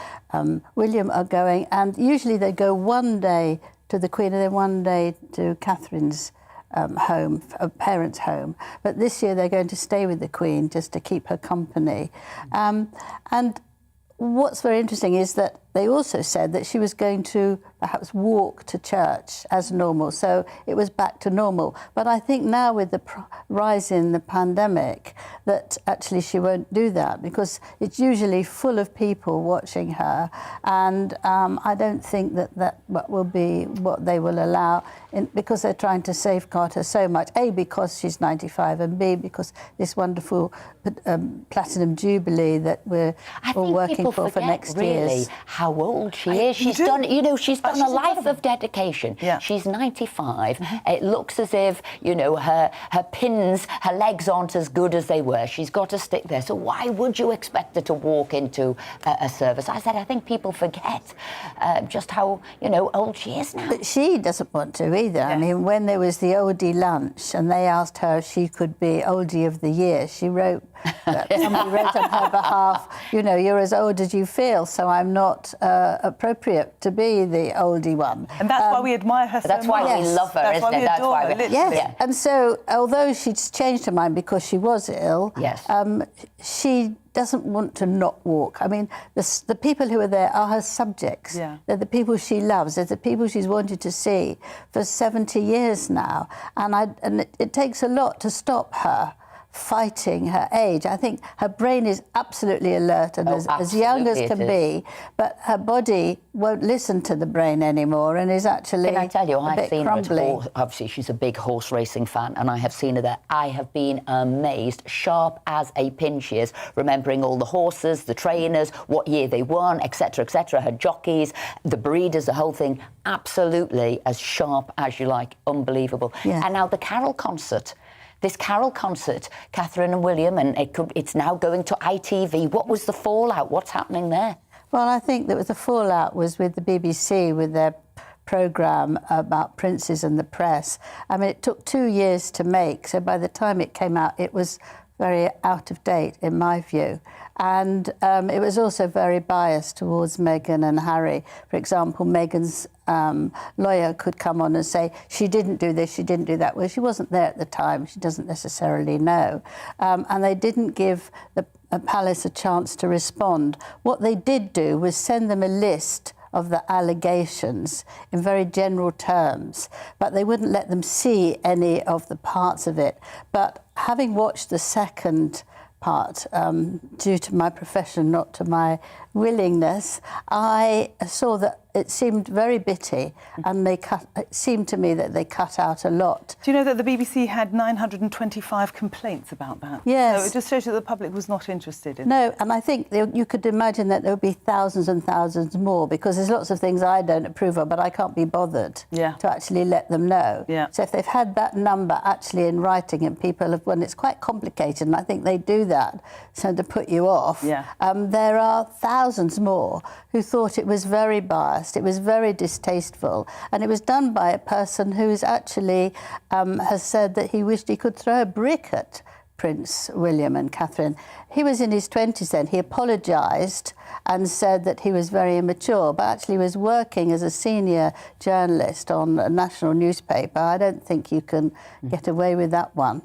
William are going. And usually they go one day to the Queen and then one day to Catherine's home, parents' home. But this year they're going to stay with the Queen just to keep her company. And what's very interesting is that they also said that she was going to perhaps walk to church as normal, so it was back to normal. But I think now with the rise in the pandemic that actually she won't do that, because it's usually full of people watching her, and I don't think that will be what they will allow, because they're trying to safeguard her so much, A, because she's 95, and B, because this wonderful Platinum Jubilee that we're all working for next year. How old she is. She's done a life of dedication. Yeah. She's 95. It looks as if, her pins, her legs aren't as good as they were. She's got to stick there. So why would you expect her to walk into a service? I think people forget just how, old she is now. But she doesn't want to either. Yeah. I mean, when there was the oldie lunch and they asked her if she could be oldie of the year, she wrote, somebody wrote on her behalf, you're as old as you feel, so I'm not appropriate to be the oldie one. And that's why we admire her so much. That's why we love her, isn't it? That's why we Yes, yeah. And so, although she's changed her mind because she was ill, yes. She doesn't want to not walk. I mean, the people who are there are her subjects. Yeah. They're the people she loves. They're the people she's wanted to see for 70 years now. And it takes a lot to stop her fighting her age. I think her brain is absolutely alert and as young as can be, but her body won't listen to the brain anymore and is actually Can I tell you, I've seen crumbly. her at obviously she's a big horse racing fan, and I have seen her there. I have been amazed, sharp as a pin she is, remembering all the horses, the trainers, what year they won, etc., etc., her jockeys, the breeders, the whole thing, absolutely as sharp as you like, unbelievable. Yeah. And now the carol concert. This carol concert, Catherine and William, and it's now going to ITV. What was the fallout? What's happening there? Well, I think that the fallout was with the BBC, with their programme about princes and the press. I mean, it took 2 years to make, so by the time it came out, it was very out of date, in my view. And it was also very biased towards Meghan and Harry. For example, Meghan's lawyer could come on and say, she didn't do this, she didn't do that. Well, she wasn't there at the time. She doesn't necessarily know. And they didn't give the palace a chance to respond. What they did do was send them a list of the allegations in very general terms, but they wouldn't let them see any of the parts of it. But having watched the second part, due to my profession, not to my willingness, I saw that it seemed very bitty, and it seemed to me that they cut out a lot. Do you know that the BBC had 925 complaints about that? Yes. So it just shows that the public was not interested in No, and I think you could imagine that there would be thousands and thousands more, because there's lots of things I don't approve of, but I can't be bothered to actually let them know. Yeah. So if they've had that number actually in writing and people have, when it's quite complicated, and I think they do that so to put you off, there are thousands more who thought it was very biased, it was very distasteful, and it was done by a person who is actually has said that he wished he could throw a brick at Prince William and Catherine. He was in his 20s then. He apologised and said that he was very immature, but actually was working as a senior journalist on a national newspaper. I don't think you can get away with that one.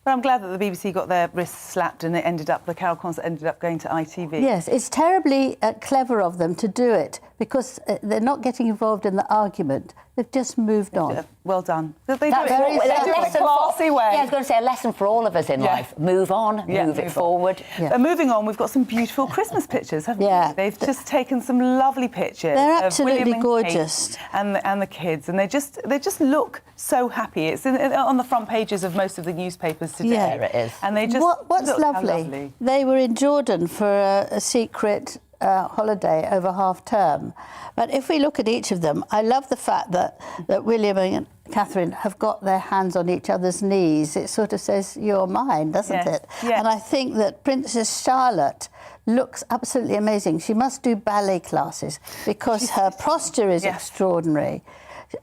But I'm glad that the BBC got their wrists slapped and the carol concert ended up going to ITV. Yes, it's terribly clever of them to do it, because they're not getting involved in the argument. They've just moved on. Well done. They do That's it in a classy way. Yeah, I was going to say a lesson for all of us in life. Move on, move it forward. Moving on, we've got some beautiful Christmas pictures, haven't we? They've just taken some lovely pictures. They're absolutely of William and gorgeous. Kate and the kids, and they just look so happy. It's on the front pages of most of the newspapers today. Yeah. There it is. And they just what's look lovely? They were in Jordan for a secret holiday over half-term. But if we look at each of them, I love the fact that William and Catherine have got their hands on each other's knees. It sort of says, you're mine, doesn't it? Yes. And I think that Princess Charlotte looks absolutely amazing. She must do ballet classes, because her posture is extraordinary.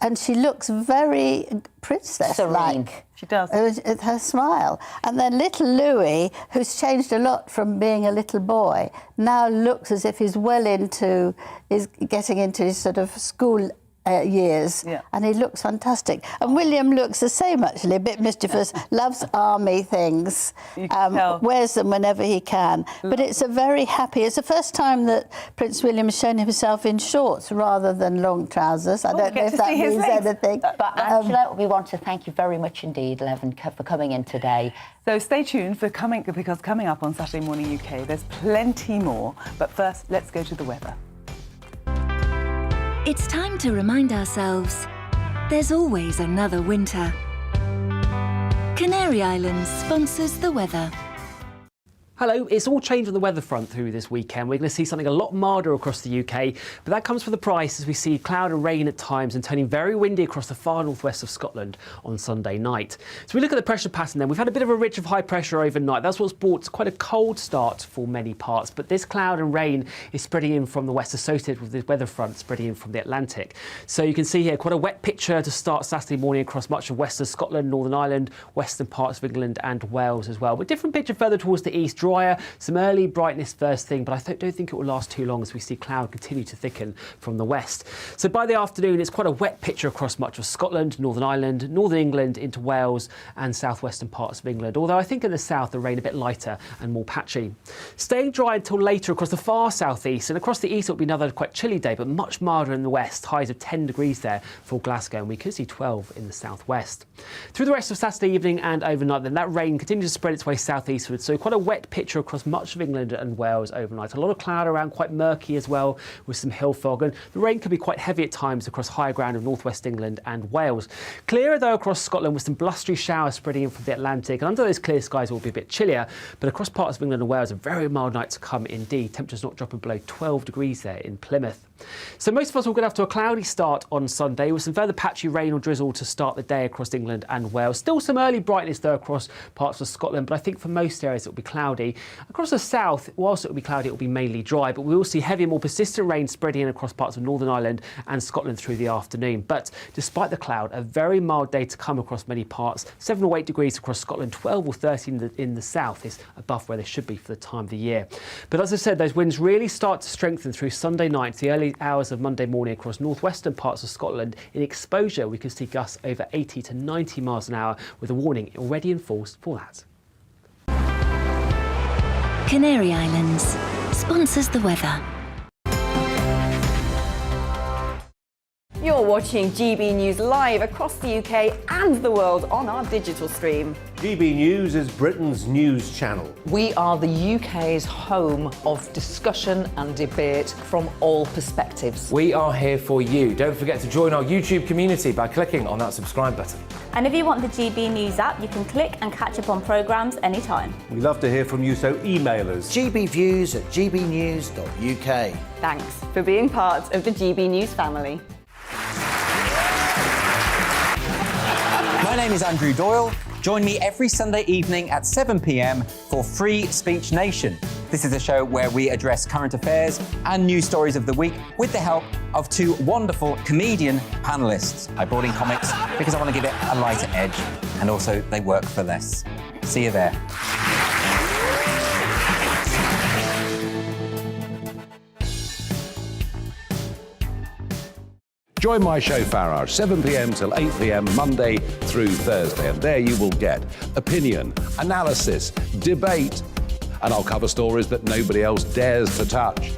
and she looks very princess-like. She does. With her smile. And then little Louis, who's changed a lot from being a little boy, now looks as if he's getting into his sort of school years, and he looks fantastic. And William looks the same, actually, a bit mischievous, loves army things, wears them whenever he can. But it's it's the first time that Prince William has shown himself in shorts rather than long trousers. I don't know if that means anything. But Angela, we want to thank you very much indeed, Leven, for coming in today. So stay tuned because coming up on Saturday Morning UK, there's plenty more. But first, let's go to the weather. It's time to remind ourselves there's always another winter. Canary Islands sponsors the weather. Hello, it's all changed on the weather front through this weekend. We're going to see something a lot milder across the UK, but that comes with the price as we see cloud and rain at times and turning very windy across the far northwest of Scotland on Sunday night. So we look at the pressure pattern then. We've had a bit of a ridge of high pressure overnight. That's what's brought quite a cold start for many parts, but this cloud and rain is spreading in from the west associated with the weather front spreading in from the Atlantic. So you can see here quite a wet picture to start Saturday morning across much of western Scotland, Northern Ireland, western parts of England and Wales as well. But different picture further towards the east. Drier, some early brightness first thing, but I don't think it will last too long as we see cloud continue to thicken from the west. So by the afternoon, it's quite a wet picture across much of Scotland, Northern Ireland, Northern England into Wales and southwestern parts of England, although I think in the south the rain a bit lighter and more patchy. Staying dry until later across the far southeast, and across the east it'll be another quite chilly day, but much milder in the west, highs of 10 degrees there for Glasgow, and we could see 12 in the southwest. Through the rest of Saturday evening and overnight, then that rain continues to spread its way southeastward, so quite a wet picture across much of England and Wales overnight. A lot of cloud around, quite murky as well, with some hill fog, and the rain can be quite heavy at times across higher ground of northwest England and Wales. Clearer though across Scotland with some blustery showers spreading in from the Atlantic, and under those clear skies it will be a bit chillier, but across parts of England and Wales a very mild night to come indeed. Temperatures not dropping below 12 degrees there in Plymouth. So most of us will get off to a cloudy start on Sunday with some further patchy rain or drizzle to start the day across England and Wales. Still some early brightness though across parts of Scotland, but I think for most areas it will be cloudy. Across the south, whilst it will be cloudy, it will be mainly dry, but we will see heavy, more persistent rain spreading in across parts of Northern Ireland and Scotland through the afternoon. But despite the cloud, a very mild day to come across many parts. 7 or 8 degrees across Scotland, 12 or 13 in the south is above where they should be for the time of the year. But as I said, those winds really start to strengthen through Sunday night, the early hours of Monday morning across northwestern parts of Scotland. In exposure, we could see gusts over 80 to 90 miles an hour, with a warning already enforced for that. Canary Islands sponsors the weather. You're watching GB News live across the UK and the world on our digital stream. GB News is Britain's news channel. We are the UK's home of discussion and debate from all perspectives. We are here for you. Don't forget to join our YouTube community by clicking on that subscribe button. And if you want the GB News app, you can click and catch up on programmes anytime. We love to hear from you, so email us. gbviews@gbnews.uk. Thanks for being part of the GB News family. My name is Andrew Doyle. Join me every Sunday evening at 7 p.m. for Free Speech Nation. This is a show where we address current affairs and news stories of the week with the help of two wonderful comedian panellists. I brought in comics because I want to give it a lighter edge, and also they work for less. See you there. Join my show Farage, 7 p.m. till 8 p.m. Monday through Thursday, and there you will get opinion, analysis, debate, and I'll cover stories that nobody else dares to touch.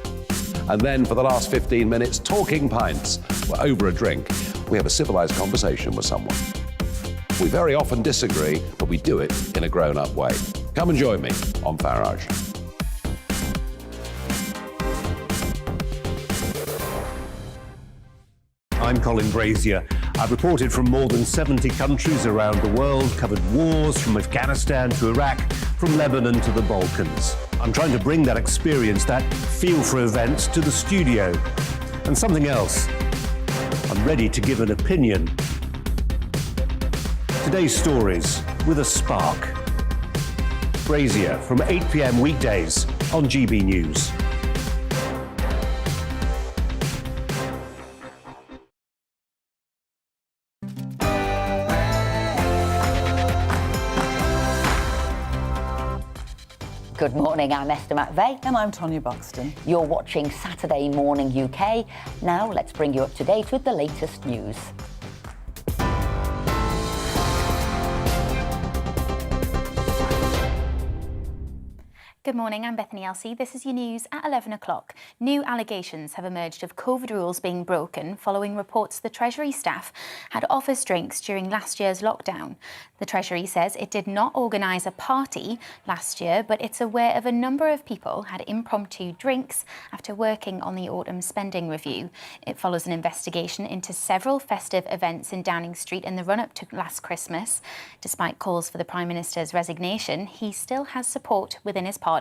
And then for the last 15 minutes, talking pints. We're over a drink. We have a civilised conversation with someone. We very often disagree, but we do it in a grown-up way. Come and join me on Farage. I'm Colin Brazier. I've reported from more than 70 countries around the world, covered wars from Afghanistan to Iraq, from Lebanon to the Balkans. I'm trying to bring that experience, that feel for events, to the studio. And something else. I'm ready to give an opinion. Today's stories with a spark. Brazier from 8 p.m. weekdays on GB News. Good morning, I'm Esther McVeigh. And I'm Tonya Buxton. You're watching Saturday Morning UK. Now let's bring you up to date with the latest news. Good morning, I'm Bethany Elsey. This is your news at 11 o'clock. New allegations have emerged of COVID rules being broken following reports the Treasury staff had office drinks during last year's lockdown. The Treasury says it did not organise a party last year, but it's aware of a number of people had impromptu drinks after working on the autumn spending review. It follows an investigation into several festive events in Downing Street in the run-up to last Christmas. Despite calls for the Prime Minister's resignation, he still has support within his party.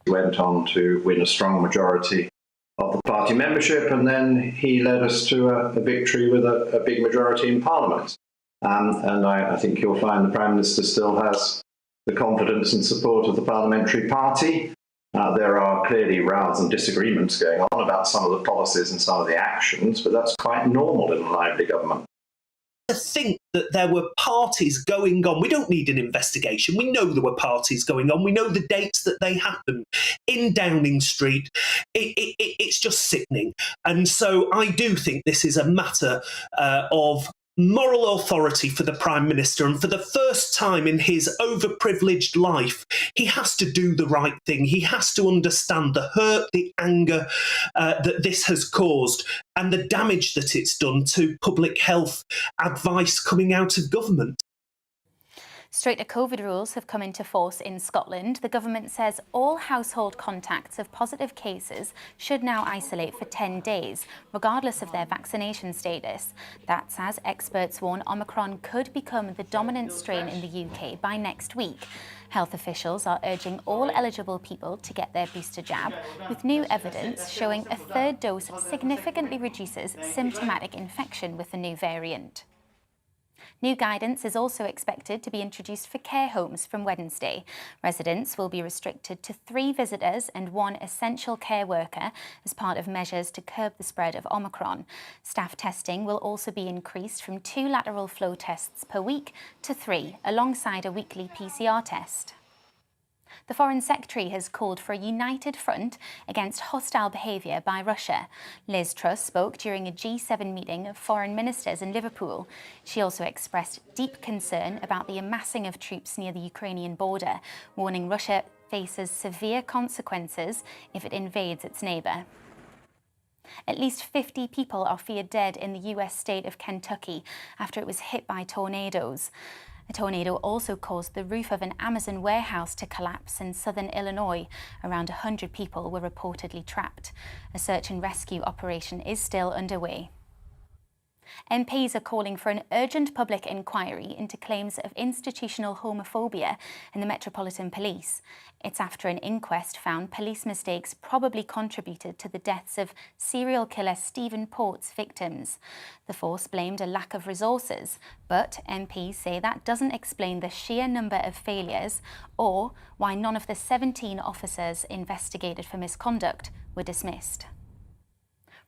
He went on to win a strong majority of the party membership, and then he led us to a victory with a big majority in Parliament. And I think you'll find the Prime Minister still has the confidence and support of the parliamentary party. There are clearly rows and disagreements going on about some of the policies and some of the actions, but that's quite normal in a lively government. To think that there were parties going on. We don't need an investigation. We know there were parties going on. We know the dates that they happened in Downing Street. It's just sickening. And so I do think this is a matter of moral authority for the Prime Minister, and for the first time in his overprivileged life, he has to do the right thing. He has to understand the hurt, the anger that this has caused, and the damage that it's done to public health advice coming out of government. Stricter COVID rules have come into force in Scotland. The government says all household contacts of positive cases should now isolate for 10 days, regardless of their vaccination status. That's as experts warn Omicron could become the dominant strain in the UK by next week. Health officials are urging all eligible people to get their booster jab, with new evidence showing a third dose significantly reduces symptomatic infection with the new variant. New guidance is also expected to be introduced for care homes from Wednesday. Residents will be restricted to 3 visitors and 1 essential care worker as part of measures to curb the spread of Omicron. Staff testing will also be increased from 2 lateral flow tests per week to 3, alongside a weekly PCR test. The Foreign Secretary has called for a united front against hostile behaviour by Russia. Liz Truss spoke during a G7 meeting of foreign ministers in Liverpool. She also expressed deep concern about the amassing of troops near the Ukrainian border, warning Russia faces severe consequences if it invades its neighbour. At least 50 people are feared dead in the US state of Kentucky after it was hit by tornadoes. A tornado also caused the roof of an Amazon warehouse to collapse in southern Illinois. Around 100 people were reportedly trapped. A search and rescue operation is still underway. MPs are calling for an urgent public inquiry into claims of institutional homophobia in the Metropolitan Police. It's after an inquest found police mistakes probably contributed to the deaths of serial killer Stephen Port's victims. The force blamed a lack of resources, but MPs say that doesn't explain the sheer number of failures or why none of the 17 officers investigated for misconduct were dismissed.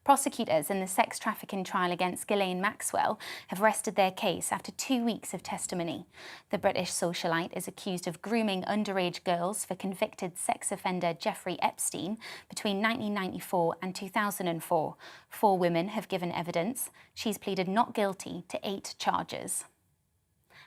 Prosecutors in the sex trafficking trial against Ghislaine Maxwell have rested their case after 2 weeks of testimony. The British socialite is accused of grooming underage girls for convicted sex offender Jeffrey Epstein between 1994 and 2004. 4 women have given evidence. She's pleaded not guilty to 8 charges.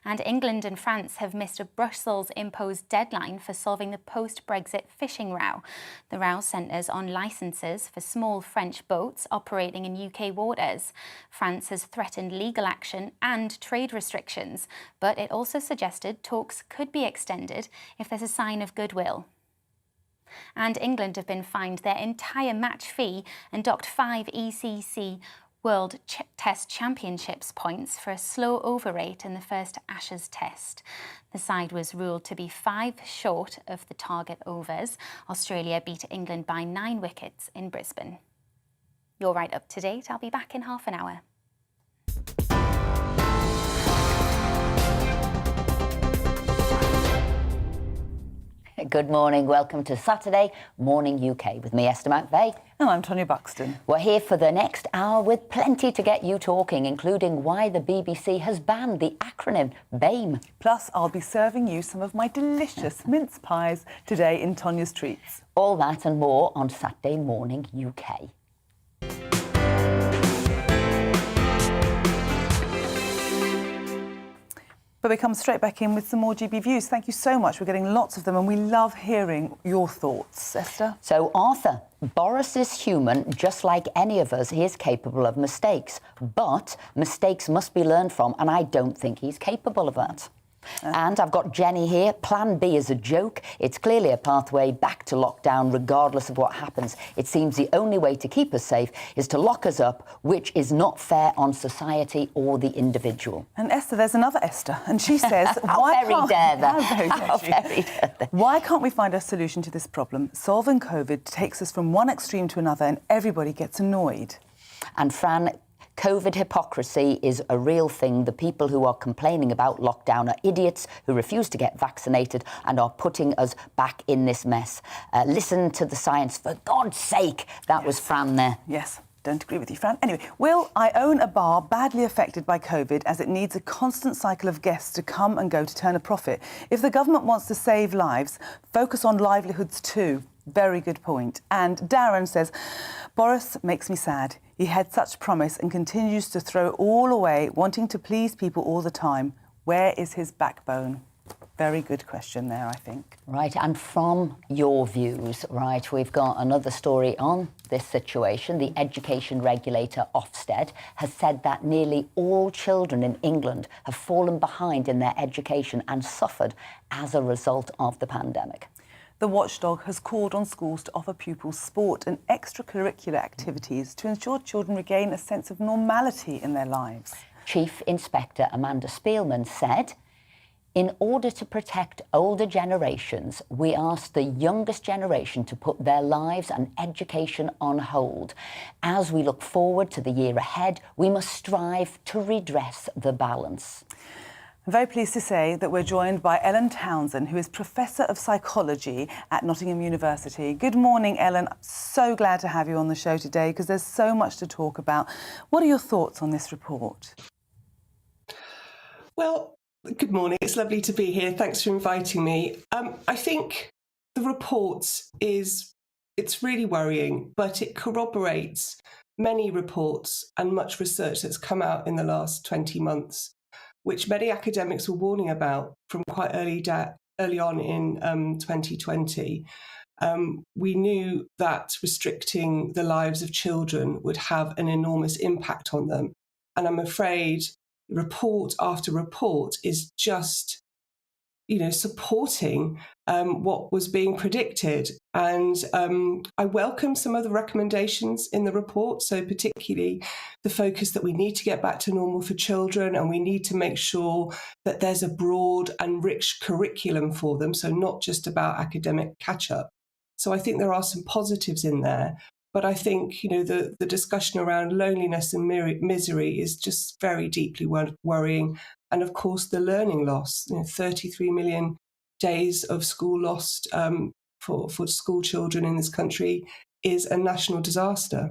And England and France have missed a Brussels-imposed deadline for solving the post-Brexit fishing row. The row centres on licences for small French boats operating in UK waters. France has threatened legal action and trade restrictions, but it also suggested talks could be extended if there's a sign of goodwill. And England have been fined their entire match fee and docked 5 ECC World Test Championships points for a slow over rate in the first Ashes Test. The side was ruled to be 5 short of the target overs. Australia beat England by 9 wickets in Brisbane. You're right up to date. I'll be back in half an hour. Good morning. Welcome to Saturday Morning UK with me, Esther McVeigh. And I'm Tonya Buxton. We're here for the next hour with plenty to get you talking, including why the BBC has banned the acronym BAME. Plus, I'll be serving you some of my delicious mince pies today in Tonya's Treats. All that and more on Saturday Morning UK. But we come straight back in with some more GB views. Thank you so much. We're getting lots of them and we love hearing your thoughts. Esther? So, Arthur, Boris is human, just like any of us. He is capable of mistakes. But mistakes must be learned from, and I don't think he's capable of that. And I've got Jenny here. Plan B is a joke. It's clearly a pathway back to lockdown, regardless of what happens. It seems the only way to keep us safe is to lock us up, which is not fair on society or the individual. And Esther, there's another Esther, and she says, How very dare that? How very dare that? Why can't we find a solution to this problem? Solving COVID takes us from one extreme to another, and everybody gets annoyed. And Fran, COVID hypocrisy is a real thing. The people who are complaining about lockdown are idiots who refuse to get vaccinated and are putting us back in this mess. Listen to the science, for God's sake. That was Fran there. Yes. Don't agree with you, Fran. Anyway, Will, I own a bar badly affected by COVID as it needs a constant cycle of guests to come and go to turn a profit. If the government wants to save lives, focus on livelihoods too. Very good point. And Darren says, Boris makes me sad. He had such promise and continues to throw all away, wanting to please people all the time. Where is his backbone? Very good question there, I think. Right, and from your views, right, we've got another story on this situation. The education regulator, Ofsted, has said that nearly all children in England have fallen behind in their education and suffered as a result of the pandemic. The watchdog has called on schools to offer pupils sport and extracurricular activities to ensure children regain a sense of normality in their lives. Chief Inspector Amanda Spielman said, in order to protect older generations, we asked the youngest generation to put their lives and education on hold. As we look forward to the year ahead, we must strive to redress the balance. I'm very pleased to say that we're joined by Ellen Townsend, who is Professor of Psychology at Nottingham University. Good morning, Ellen. I'm so glad to have you on the show today because there's so much to talk about. What are your thoughts on this report? Well, good morning. It's lovely to be here. Thanks for inviting me. I think the report it's really worrying, but it corroborates many reports and much research that's come out in the last 20 months. Which many academics were warning about from quite early on in 2020. We knew that restricting the lives of children would have an enormous impact on them. And I'm afraid report after report is just, supporting what was being predicted. And I welcome some of the recommendations in the report, so particularly the focus that we need to get back to normal for children and we need to make sure that there's a broad and rich curriculum for them, so not just about academic catch-up. So I think there are some positives in there, but I think, the discussion around loneliness and misery is just very deeply worrying. And of course, the learning loss, 33 million days of school lost for school children in this country is a national disaster.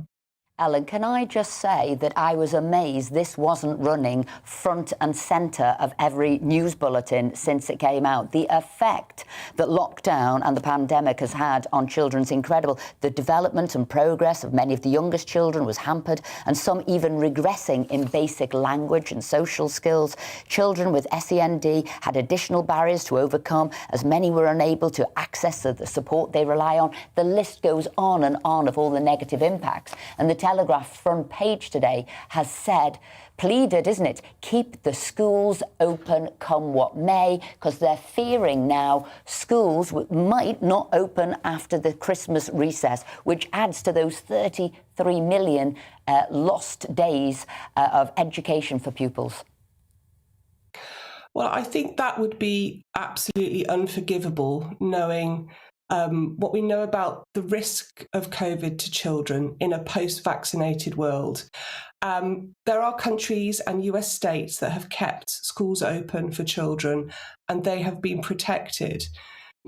Ellen, can I just say that I was amazed this wasn't running front and centre of every news bulletin since it came out. The effect that lockdown and the pandemic has had on children is incredible. The development and progress of many of the youngest children was hampered, and some even regressing in basic language and social skills. Children with SEND had additional barriers to overcome, as many were unable to access the support they rely on. The list goes on and on of all the negative impacts. And the Telegraph front page today has pleaded, isn't it? Keep the schools open come what may, because they're fearing now schools might not open after the Christmas recess, which adds to those 33 million lost days of education for pupils. Well, I think that would be absolutely unforgivable, knowing what we know about the risk of COVID to children in a post-vaccinated world. There are countries and US states that have kept schools open for children and they have been protected.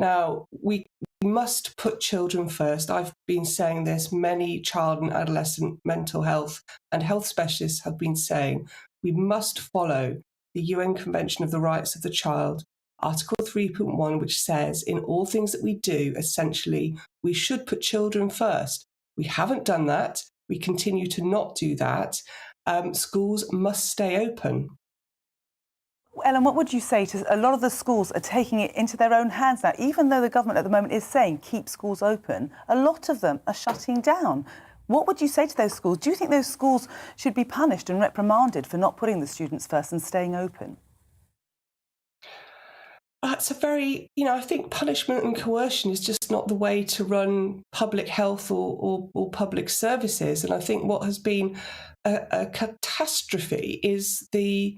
Now, we must put children first. I've been saying this. Many child and adolescent mental health and health specialists have been saying we must follow the UN Convention of the Rights of the Child, Article 3.1, which says in all things that we do, essentially, we should put children first. We haven't done that. We continue to not do that. Schools must stay open. Ellen, what would you say to a lot of the schools are taking it into their own hands now? Even though the government at the moment is saying keep schools open, a lot of them are shutting down. What would you say to those schools? Do you think those schools should be punished and reprimanded for not putting the students first and staying open? That's a very, I think punishment and coercion is just not the way to run public health or public services. And I think what has been a catastrophe is the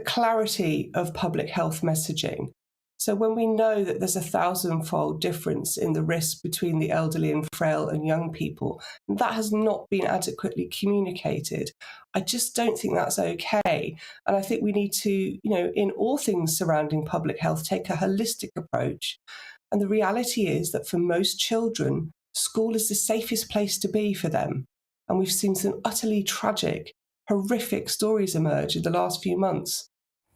clarity of public health messaging. So when we know that there's a 1,000-fold difference in the risk between the elderly and frail and young people, and that has not been adequately communicated, I just don't think that's okay. And I think we need to, in all things surrounding public health, take a holistic approach. And the reality is that for most children, school is the safest place to be for them. And we've seen some utterly tragic, horrific stories emerge in the last few months.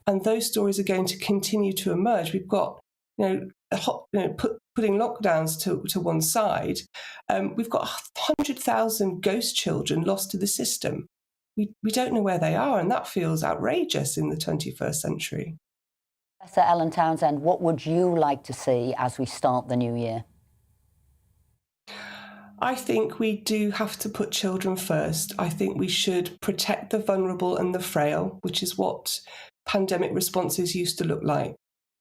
And those stories are going to continue to emerge. We've got, putting lockdowns to one side, we've got 100,000 ghost children lost to the system. We don't know where they are, and that feels outrageous in the 21st century. Professor Ellen Townsend, what would you like to see as we start the new year? I think we do have to put children first. I think we should protect the vulnerable and the frail, which is what pandemic responses used to look like,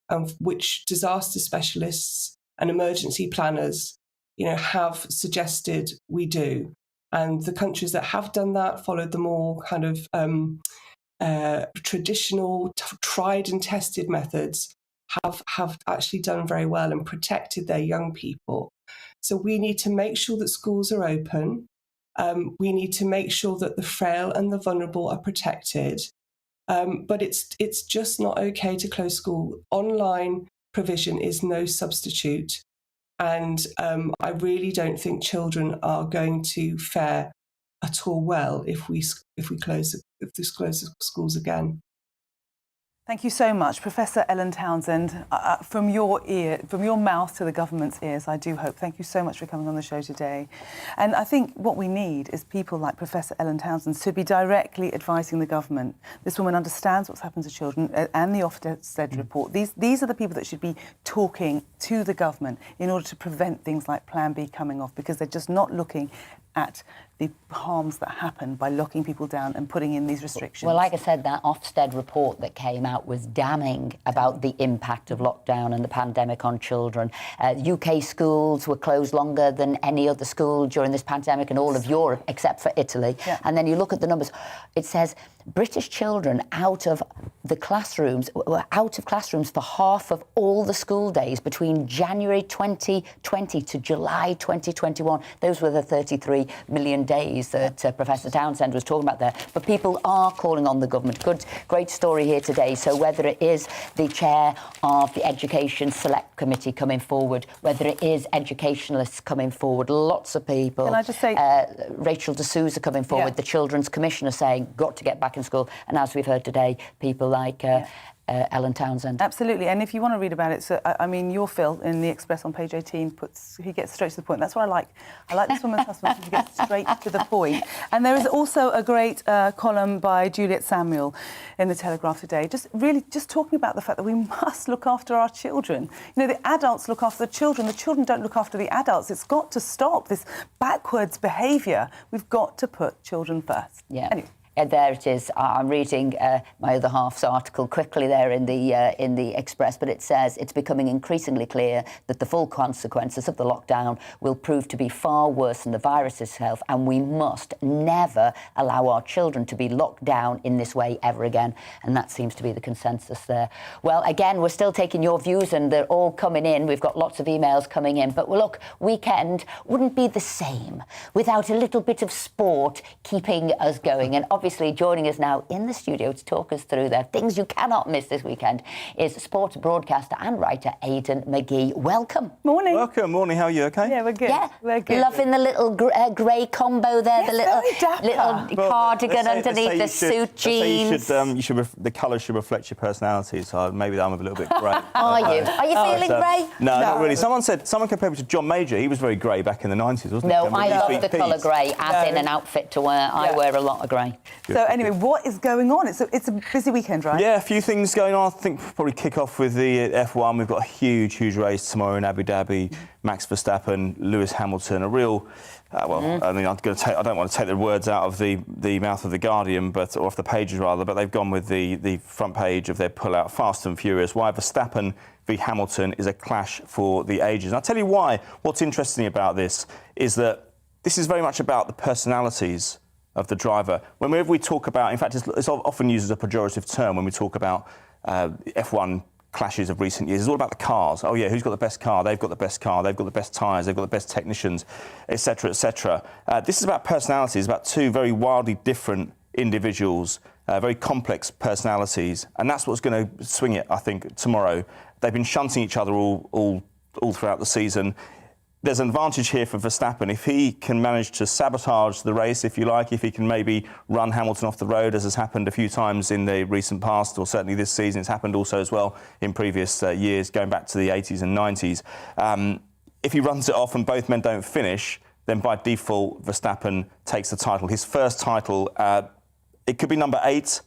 and which disaster specialists and emergency planners, have suggested we do. And the countries that have done that, followed the more kind of traditional, tried and tested methods, have actually done very well and protected their young people. So we need to make sure that schools are open. We need to make sure that the frail and the vulnerable are protected. But it's just not okay to close school. Online provision is no substitute. And I really don't think children are going to fare at all well if we close the schools again. Thank you so much, Professor Ellen Townsend. From your mouth to the government's ears, I do hope. Thank you so much for coming on the show today. And I think what we need is people like Professor Ellen Townsend to be directly advising the government. This woman understands what's happened to children and the Ofsted report. These are the people that should be talking to the government in order to prevent things like Plan B coming off, because they're just not looking at the harms that happen by locking people down and putting in these restrictions. Well, like I said, that Ofsted report that came out was damning about the impact of lockdown and the pandemic on children. UK schools were closed longer than any other school during this pandemic in all of Europe, except for Italy. Yeah. And then you look at the numbers, it says British children were out of classrooms for half of all the school days between January 2020 to July 2021. Those were the 33 million days that Professor Townsend was talking about there. But people are calling on the government. Great story here today. So whether it is the chair of the Education Select Committee coming forward, whether it is educationalists coming forward, lots of people. Can I just say, Rachel D'Souza coming forward, the Children's Commissioner saying, got to get back in school. And as we've heard today, people like Ellen Townsend. Absolutely. And if you want to read about it, so your Phil in the Express on page 18 he gets straight to the point. That's what I like. I like this woman's husband. She gets straight to the point. And there is also a great column by Juliet Samuel in the Telegraph today, just talking about the fact that we must look after our children. The adults look after the children don't look after the adults. It's got to stop this backwards behaviour. We've got to put children first. Yeah. Anyway. There it is. I'm reading my other half's article quickly there in the Express, but it says it's becoming increasingly clear that the full consequences of the lockdown will prove to be far worse than the virus itself, and we must never allow our children to be locked down in this way ever again. And that seems to be the consensus there. Well, again, we're still taking your views, and they're all coming in. We've got lots of emails coming in. But look, weekend wouldn't be the same without a little bit of sport keeping us going. And obviously, obviously joining us now in the studio to talk us through the things you cannot miss this weekend is sports broadcaster and writer Aidan McGee. Welcome. Morning. Welcome. Morning. How are you? Okay. Yeah, we're good. Yeah, we're good. Loving the little grey combo there, Yes, the little cardigan underneath the suit jeans. The colours should reflect your personality. So maybe I'm a little bit grey. Are you feeling grey? No, not really. Someone compared me to John Major. He was very grey back in the 90s, wasn't he? No, I love the colour grey as in an outfit to wear. I wear a lot of grey. So anyway, what is going on? It's a busy weekend, right? Yeah, a few things going on. I think we'll probably kick off with the F1. We've got a huge race tomorrow in Abu Dhabi. Max Verstappen, Lewis Hamilton, a real... I mean, I don't want to take the words out of the mouth of the Guardian, or off the pages rather, but they've gone with the front page of their pull-out, Fast and Furious. Why Verstappen v Hamilton is a clash for the ages. And I'll tell you why. What's interesting about this is that this is very much about the personalities of the driver. Whenever we talk about, in fact, it's often used as a pejorative term when we talk about F1 clashes of recent years. It's all about the cars. Oh yeah, who's got the best car? They've got the best car. They've got the best tyres. They've got the best technicians, etc., etc. This is about personalities. About two very wildly different individuals, very complex personalities, and that's what's going to swing it, I think, tomorrow. They've been shunting each other all throughout the season. There's an advantage here for Verstappen if he can manage to sabotage the race, if you like, if he can maybe run Hamilton off the road, as has happened a few times in the recent past, or certainly this season. It's happened also as well in previous years, going back to the 80s and 90s. If he runs it off and both men don't finish, then by default, Verstappen takes the title. His first title, it could be number 8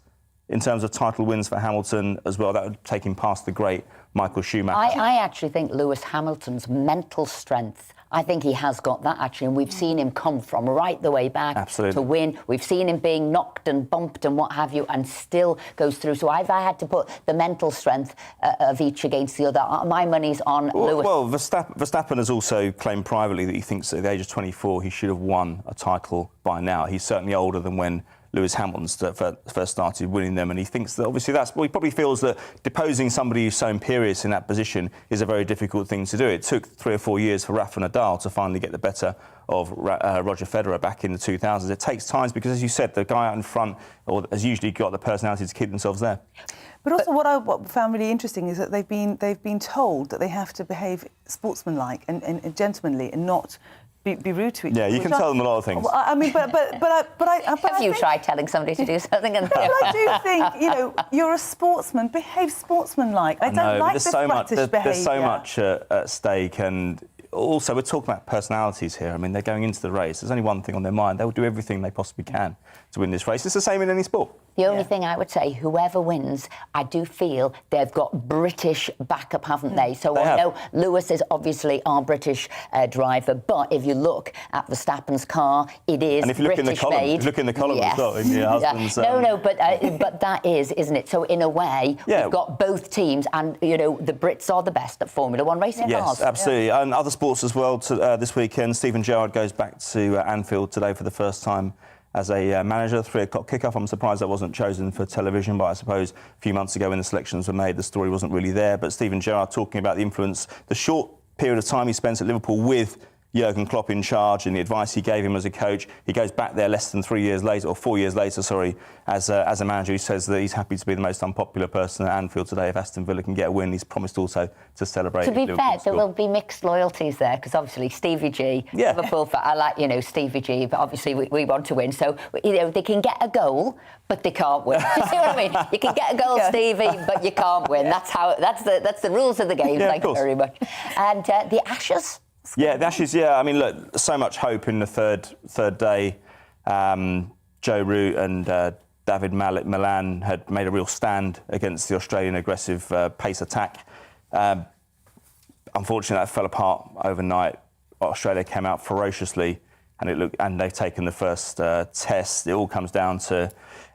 in terms of title wins for Hamilton as well. That would take him past the great Michael Schumacher. I actually think Lewis Hamilton's mental strength, I think he has got that, actually, and we've seen him come from right the way back to win. We've seen him being knocked and bumped and what have you, and still goes through. So if I had to put the mental strength of each against the other, my money's on Lewis. Well, Verstappen has also claimed privately that he thinks at the age of 24 he should have won a title by now. He's certainly older than when Lewis Hamilton first started winning them, and he thinks that obviously he probably feels that deposing somebody who's so imperious in that position is a very difficult thing to do. It took 3 or 4 years for Rafa Nadal to finally get the better of Roger Federer back in the 2000s. It takes time because, as you said, the guy out in front has usually got the personality to keep themselves there. But also, what I found really interesting is that they've been told that they have to behave sportsmanlike and gentlemanly and not be rude to each other. Yeah, you can tell them a lot of things. I mean, but have you tried telling somebody to do something? But I do think, you're a sportsman. Behave sportsmanlike. I don't like this flattish behaviour. There's so much at stake, and also we're talking about personalities here. I mean, they're going into the race. There's only one thing on their mind. They'll do everything they possibly can to win this race. It's the same in any sport. The only thing I would say, whoever wins, I do feel they've got British backup, haven't they? So I know Lewis is obviously our British driver, but if you look at Verstappen's car, it is British made. And if you look in the column, as well, in your husband's... but that is, isn't it? So in a way, we've got both teams, and the Brits are the best at Formula One racing cars. Yes, absolutely. Yeah. And other sports as well. This weekend, Stephen Gerrard goes back to Anfield today for the first time as a manager. 3 o'clock kickoff. I'm surprised that wasn't chosen for television, but I suppose a few months ago when the selections were made, the story wasn't really there. But Stephen Gerrard talking about the influence, the short period of time he spent at Liverpool with Jurgen Klopp in charge and the advice he gave him as a coach. He goes back there less than 4 years later, as a manager. He says that he's happy to be the most unpopular person at Anfield today. If Aston Villa can get a win, he's promised also to celebrate. To be fair, there will be mixed loyalties there, because obviously Stevie G, Liverpool, I like, Stevie G, but obviously we want to win. So, they can get a goal, but they can't win. You see what I mean? You can get a goal, Stevie, but you can't win. That's the rules of the game. Thank you very much. And the Ashes. Yeah, the Ashes, I mean, look, so much hope in the third day. Joe Root and David Milan had made a real stand against the Australian aggressive pace attack. Unfortunately, that fell apart overnight. Australia came out ferociously, and they've taken the first test. It all comes down to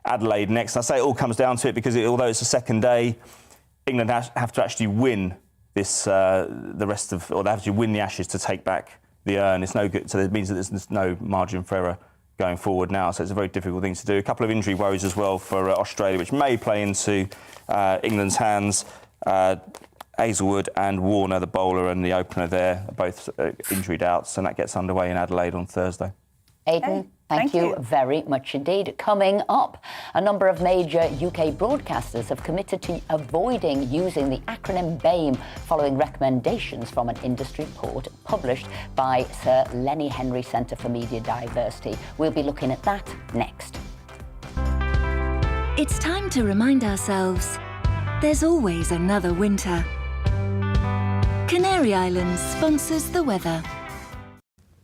Adelaide next. And I say it all comes down to it because although it's the second day, England have to actually win they have to win the Ashes to take back the urn. It's no good, so it means that there's no margin for error going forward now. So it's a very difficult thing to do. A couple of injury worries as well for Australia, which may play into England's hands. Hazelwood and Warner, the bowler and the opener there, are both injured outs, and that gets underway in Adelaide on Thursday. Aidan, thank you very much indeed. Coming up, a number of major UK broadcasters have committed to avoiding using the acronym BAME following recommendations from an industry report published by Sir Lenny Henry Centre for Media Diversity. We'll be looking at that next. It's time to remind ourselves there's always another winter. Canary Islands sponsors the weather.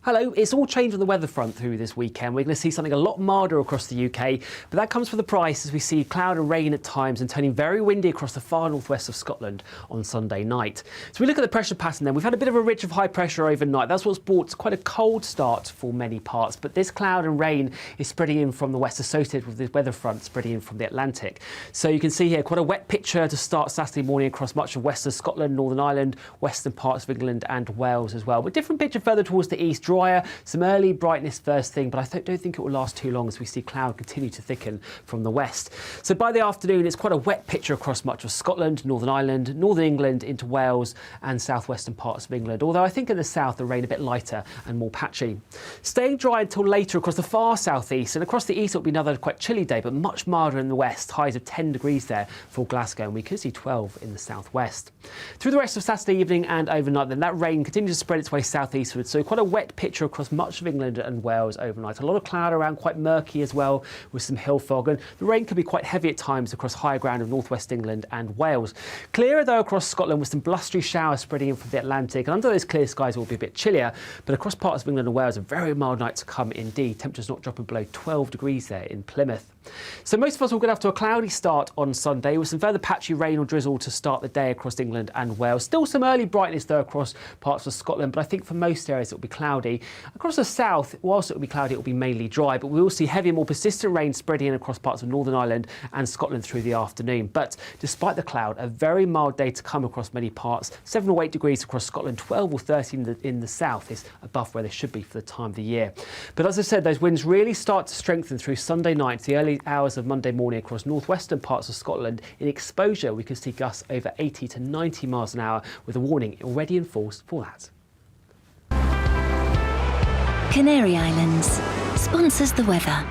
Hello, it's all changed on the weather front through this weekend. We're going to see something a lot milder across the UK, but that comes with the price as we see cloud and rain at times and turning very windy across the far northwest of Scotland on Sunday night. So we look at the pressure pattern then. We've had a bit of a ridge of high pressure overnight. That's what's brought quite a cold start for many parts, but this cloud and rain is spreading in from the west associated with the weather front spreading in from the Atlantic. So you can see here quite a wet picture to start Saturday morning across much of western Scotland, Northern Ireland, western parts of England and Wales as well. But different picture further towards the east. Drier, some early brightness first thing, but I don't think it will last too long as we see cloud continue to thicken from the west. So by the afternoon, it's quite a wet picture across much of Scotland, Northern Ireland, Northern England into Wales and southwestern parts of England, although I think in the south the rain a bit lighter and more patchy. Staying dry until later across the far southeast, and across the east it'll be another quite chilly day, but much milder in the west, highs of 10 degrees there for Glasgow, and we could see 12 in the southwest. Through the rest of Saturday evening and overnight, then that rain continues to spread its way southeastward, so quite a wet picture across much of England and Wales overnight. A lot of cloud around, quite murky as well, with some hill fog, and the rain can be quite heavy at times across higher ground of northwest England and Wales. Clearer though across Scotland with some blustery showers spreading in from the Atlantic, and under those clear skies it will be a bit chillier, but across parts of England and Wales a very mild night to come indeed. Temperatures not dropping below 12 degrees there in Plymouth. So most of us will get off to a cloudy start on Sunday with some further patchy rain or drizzle to start the day across England and Wales. Still some early brightness though across parts of Scotland, but I think for most areas it will be cloudy. Across the south, whilst it will be cloudy, it will be mainly dry, but we will see heavy and more persistent rain spreading in across parts of Northern Ireland and Scotland through the afternoon. But despite the cloud, a very mild day to come across many parts. 7 or 8 degrees across Scotland, 12 or 13 in the south is above where they should be for the time of the year. But as I said, those winds really start to strengthen through Sunday night, the early hours of Monday morning across northwestern parts of Scotland. In exposure, we could see gusts over 80 to 90 miles an hour, with a warning already in force for that. Canary Islands sponsors the weather.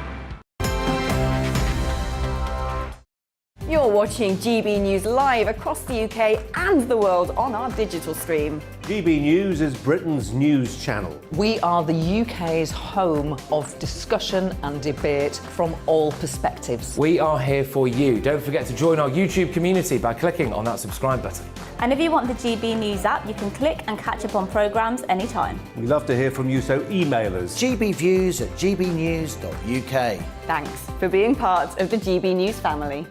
You're watching GB News live across the UK and the world on our digital stream. GB News is Britain's news channel. We are the UK's home of discussion and debate from all perspectives. We are here for you. Don't forget to join our YouTube community by clicking on that subscribe button. And if you want the GB News app, you can click and catch up on programmes anytime. We love to hear from you, so email us. gbviews@gbnews.uk. Thanks for being part of the GB News family.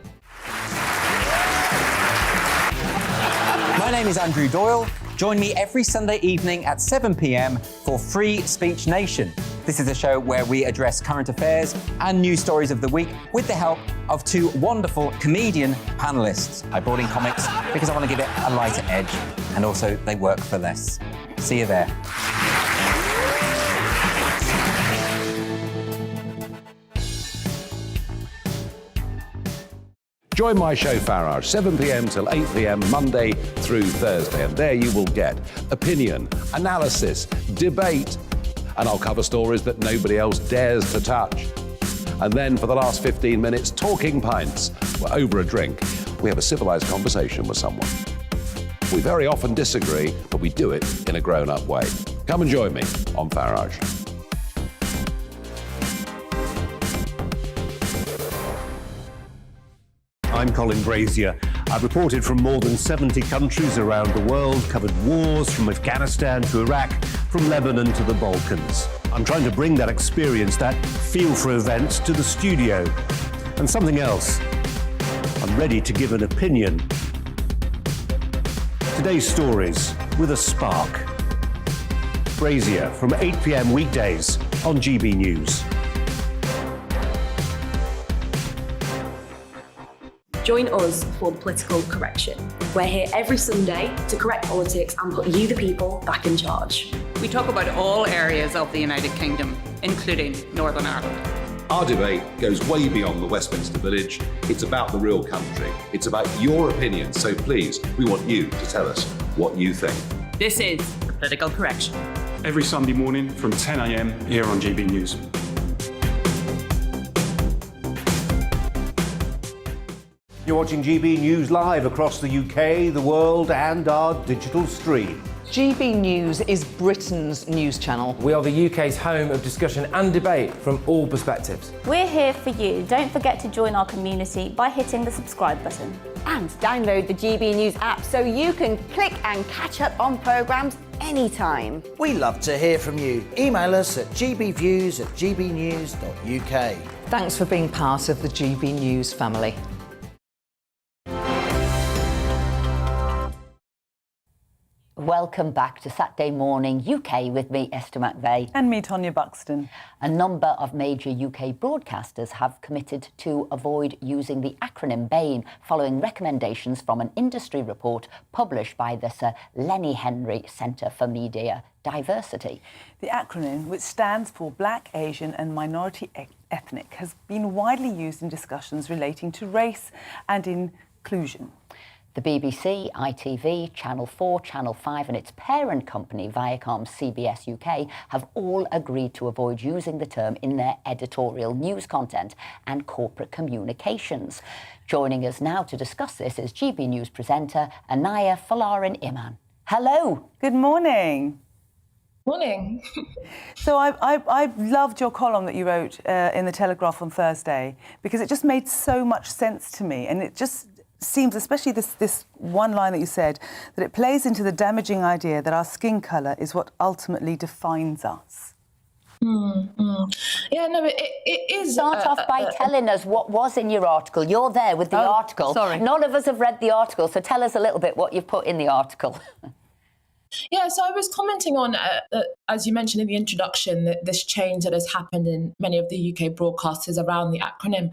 My name is Andrew Doyle. Join me every Sunday evening at 7 p.m. for Free Speech Nation. This is a show where we address current affairs and news stories of the week with the help of two wonderful comedian panellists. I brought in comics because I want to give it a lighter edge, and also they work for less. See you there. Join my show Farage, 7 p.m. till 8 p.m. Monday through Thursday, and there you will get opinion, analysis, debate, and I'll cover stories that nobody else dares to touch. And then for the last 15 minutes, talking pints. We're over a drink. We have a civilised conversation with someone. We very often disagree, but we do it in a grown-up way. Come and join me on Farage. I'm Colin Brazier. I've reported from more than 70 countries around the world, covered wars from Afghanistan to Iraq, from Lebanon to the Balkans. I'm trying to bring that experience, that feel for events, to the studio. And something else. I'm ready to give an opinion. Today's stories with a spark. Brazier from 8 p.m. weekdays on GB News. Join us for Political Correction. We're here every Sunday to correct politics and put you, the people, back in charge. We talk about all areas of the United Kingdom, including Northern Ireland. Our debate goes way beyond the Westminster Village. It's about the real country. It's about your opinion. So please, we want you to tell us what you think. This is Political Correction. Every Sunday morning from 10 a.m. here on GB News. You're watching GB News live across the UK, the world and our digital stream. GB News is Britain's news channel. We are the UK's home of discussion and debate from all perspectives. We're here for you. Don't forget to join our community by hitting the subscribe button. And download the GB News app so you can click and catch up on programmes anytime. We love to hear from you. Email us at gbviews@gbnews.uk. Thanks for being part of the GB News family. Welcome back to Saturday Morning UK with me, Esther McVeigh. And me, Tonya Buxton. A number of major UK broadcasters have committed to avoid using the acronym BAME following recommendations from an industry report published by the Sir Lenny Henry Centre for Media Diversity. The acronym, which stands for Black, Asian and Minority Ethnic, has been widely used in discussions relating to race and inclusion. The BBC, ITV, Channel 4, Channel 5 and its parent company, Viacom CBS UK, have all agreed to avoid using the term in their editorial news content and corporate communications. Joining us now to discuss this is GB News presenter Anaya Folarin Iman. Hello. Good morning. Morning. So I loved your column that you wrote in the Telegraph on Thursday, because it just made so much sense to me, and it just seems, especially this one line that you said, that it plays into the damaging idea that our skin colour is what ultimately defines us. Yeah, no, it is. Start off by telling us what was in your article. You're there with the article. Sorry. None of us have read the article, so tell us a little bit what you've put in the article. Yeah, so I was commenting on, as you mentioned in the introduction, that this change that has happened in many of the UK broadcasters around the acronym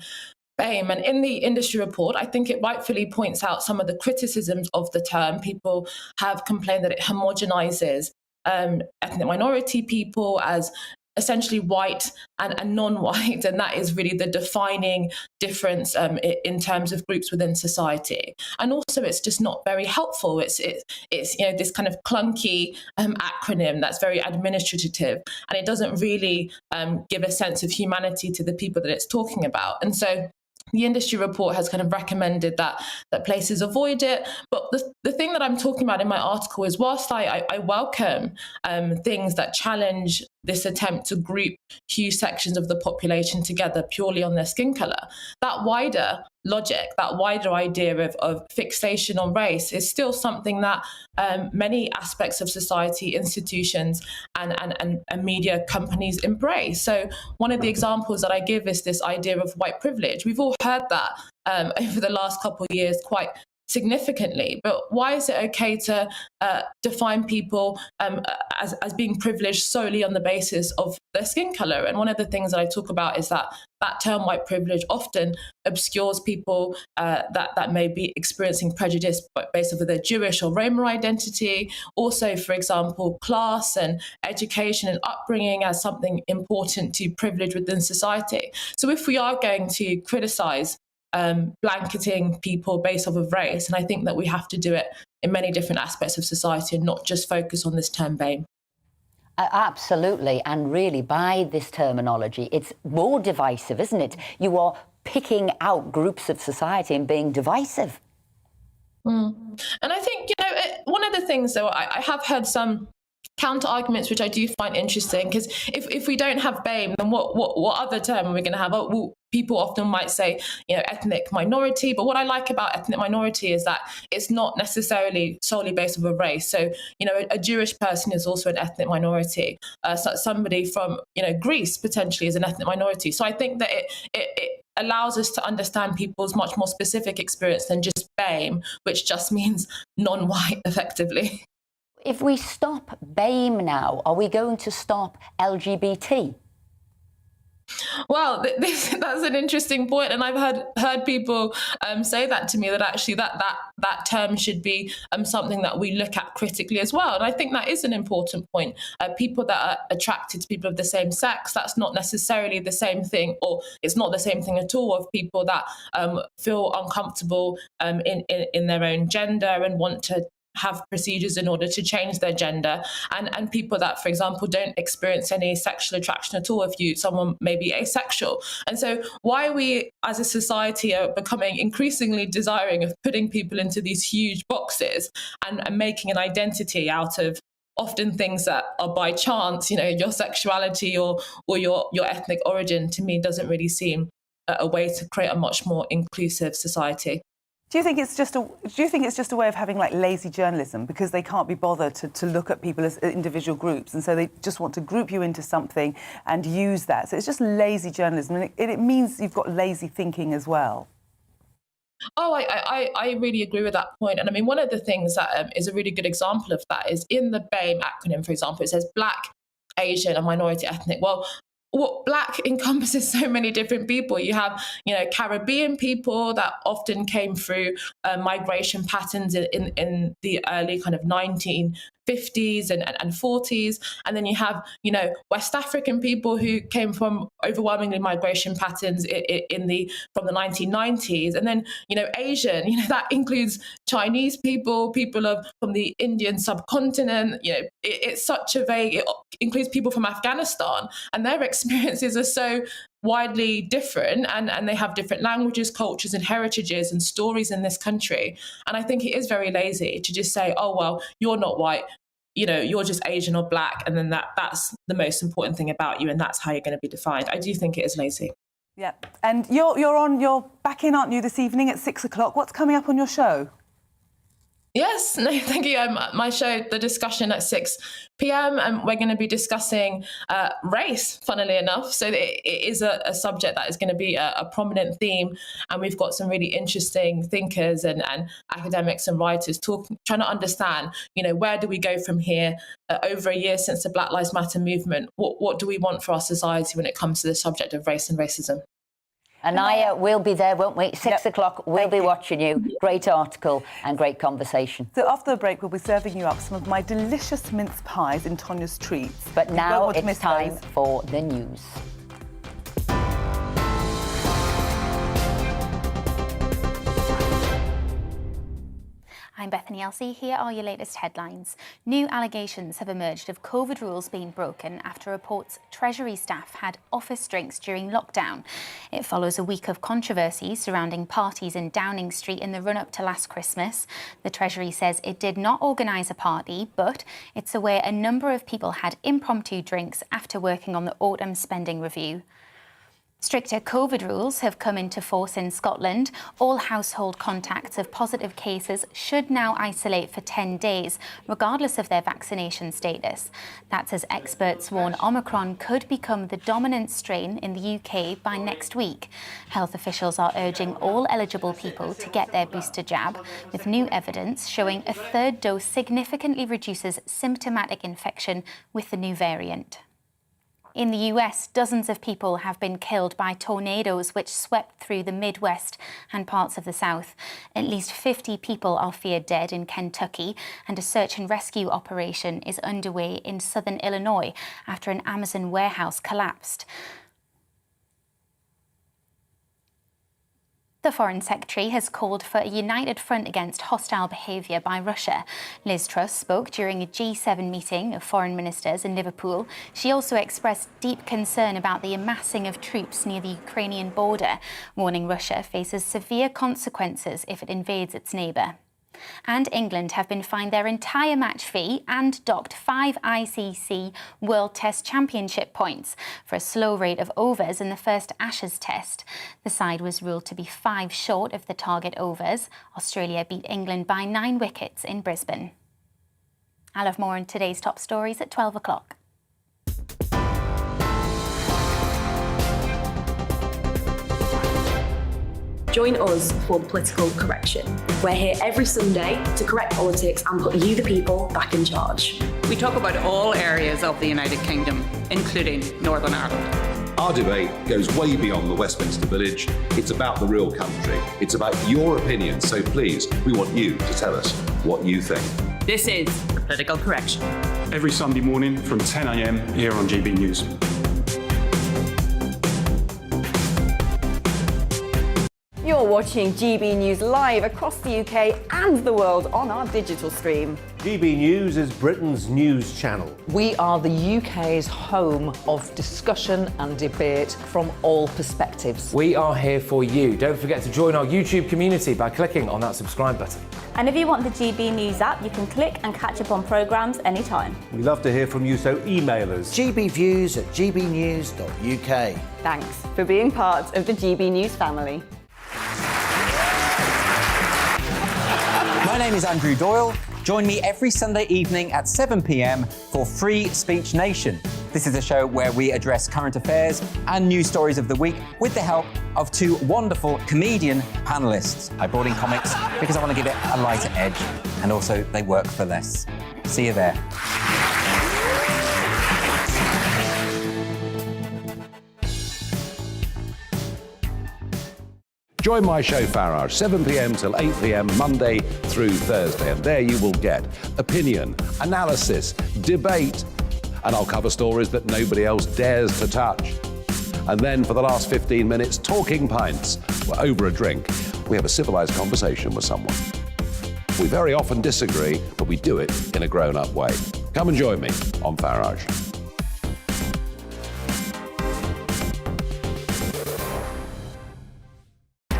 BAME. And in the industry report, I think it rightfully points out some of the criticisms of the term. People have complained that it homogenises ethnic minority people as essentially white and non-white, and that is really the defining difference in terms of groups within society. And also, it's just not very helpful. It's this kind of clunky acronym that's very administrative, and it doesn't really give a sense of humanity to the people that it's talking about. And so the industry report has kind of recommended that places avoid it. But the thing that I'm talking about in my article is, whilst I welcome things that challenge this attempt to group huge sections of the population together purely on their skin colour, that wider logic, that wider idea of fixation on race is still something that many aspects of society, institutions and media companies embrace. So one of the examples that I give is this idea of white privilege. We've all heard that over the last couple of years quite significantly, but why is it okay to define people as being privileged solely on the basis of their skin colour? And one of the things that I talk about is that term white privilege often obscures people that may be experiencing prejudice based off of their Jewish or Roma identity. Also, for example, class and education and upbringing as something important to privilege within society. So if we are going to criticise blanketing people based off of race, and I think that we have to do it in many different aspects of society and not just focus on this term BAME. Absolutely, and really by this terminology, it's more divisive, isn't it? You are picking out groups of society and being divisive. And I think, one of the things, though, I have heard some counter arguments which I do find interesting, because if we don't have BAME, then what other term are we going to have? Well, people often might say, ethnic minority, but what I like about ethnic minority is that it's not necessarily solely based on a race. So, a Jewish person is also an ethnic minority. So somebody from, Greece potentially is an ethnic minority. So I think that it allows us to understand people's much more specific experience than just BAME, which just means non-white effectively. If we stop BAME now, are we going to stop LGBT? Well, that's an interesting point, and I've heard people say that to me, that actually that term should be something that we look at critically as well. And I think that is an important point. People that are attracted to people of the same sex, that's not necessarily the same thing, or it's not the same thing at all of people that feel uncomfortable in their own gender and want to have procedures in order to change their gender, and people that, for example, don't experience any sexual attraction at all if someone may be asexual. And so why we as a society are becoming increasingly desiring of putting people into these huge boxes and making an identity out of often things that are by chance, your sexuality or your ethnic origin, to me doesn't really seem a way to create a much more inclusive society. Do you think it's just a way of having like lazy journalism, because they can't be bothered to look at people as individual groups, and so they just want to group you into something and use that? So it's just lazy journalism, and it means you've got lazy thinking as well. Oh, I really agree with that point. And I mean, one of the things that is a really good example of that is in the BAME acronym, for example, it says Black, Asian and minority ethnic. Well, what Black encompasses so many different people. You have, Caribbean people that often came through migration patterns in the early kind of 1950s and 40s. And then you have, West African people who came from overwhelmingly migration patterns from the 1990s. And then, Asian, that includes Chinese people from the Indian subcontinent. It's such a vague, it includes people from Afghanistan, and their experiences are so widely different, and they have different languages, cultures and heritages and stories in this country. And I think it is very lazy to just say, oh, well, you're not white, you're just Asian or Black, and then that's the most important thing about you, and that's how you're going to be defined. I do think it is lazy. Yeah, and you're back in, aren't you, this evening at 6 o'clock? What's coming up on your show? Yes, no, thank you. My show, The Discussion, at 6 p.m. and we're going to be discussing race, funnily enough. So it is a subject that is going to be a prominent theme, and we've got some really interesting thinkers and academics and writers trying to understand, where do we go from here? Over a year since the Black Lives Matter movement, what do we want for our society when it comes to the subject of race and racism? Anaya, we'll be there, won't we? 6 o'clock, we'll be watching you. Great article and great conversation. So after the break, we'll be serving you up some of my delicious mince pies in Tonya's Treats. But now it's time for the news. I'm Bethany Elsey. Here are your latest headlines. New allegations have emerged of COVID rules being broken after reports Treasury staff had office drinks during lockdown. It follows a week of controversy surrounding parties in Downing Street in the run-up to last Christmas. The Treasury says it did not organise a party, but it's aware a number of people had impromptu drinks after working on the autumn spending review. Stricter COVID rules have come into force in Scotland. All household contacts of positive cases should now isolate for 10 days, regardless of their vaccination status. That's as experts warn Omicron could become the dominant strain in the UK by next week. Health officials are urging all eligible people to get their booster jab, with new evidence showing a third dose significantly reduces symptomatic infection with the new variant. In the US, dozens of people have been killed by tornadoes which swept through the Midwest and parts of the South. At least 50 people are feared dead in Kentucky, and a search and rescue operation is underway in southern Illinois after an Amazon warehouse collapsed. The Foreign Secretary has called for a united front against hostile behaviour by Russia. Liz Truss spoke during a G7 meeting of foreign ministers in Liverpool. She also expressed deep concern about the amassing of troops near the Ukrainian border, warning Russia faces severe consequences if it invades its neighbour. And England have been fined their entire match fee and docked 5 ICC World Test Championship points for a slow rate of overs in the first Ashes Test. The side was ruled to be 5 short of the target overs. Australia beat England by 9 wickets in Brisbane. I'll have more on today's top stories at 12 o'clock. Join us for Political Correction. We're here every Sunday to correct politics and put you, the people, back in charge. We talk about all areas of the United Kingdom, including Northern Ireland. Our debate goes way beyond the Westminster Village. It's about the real country. It's about your opinion. So please, we want you to tell us what you think. This is Political Correction. Every Sunday morning from 10 a.m. here on GBNews. You're You're watching GB News live across the UK and the world on our digital stream. GB News is Britain's news channel. We are the UK's home of discussion and debate from all perspectives. We are here for you. Don't forget to join our YouTube community by clicking on that subscribe button. And if you want the GB News app, you can click and catch up on programmes anytime. We love to hear from you, so email us. gbviews@gbnews.uk. Thanks for being part of the GB News family. My name is Andrew Doyle. Join me every Sunday evening at 7 p.m. for Free Speech Nation. This is a show where we address current affairs and news stories of the week with the help of two wonderful comedian panellists. I brought in comics because I want to give it a lighter edge, and also they work for less. See you there. Join my show Farage, 7 p.m. till 8 p.m. Monday through Thursday, and there you will get opinion, analysis, debate, and I'll cover stories that nobody else dares to touch. And then for the last 15 minutes, talking pints. We're over a drink. We have a civilised conversation with someone. We very often disagree, but we do it in a grown-up way. Come and join me on Farage.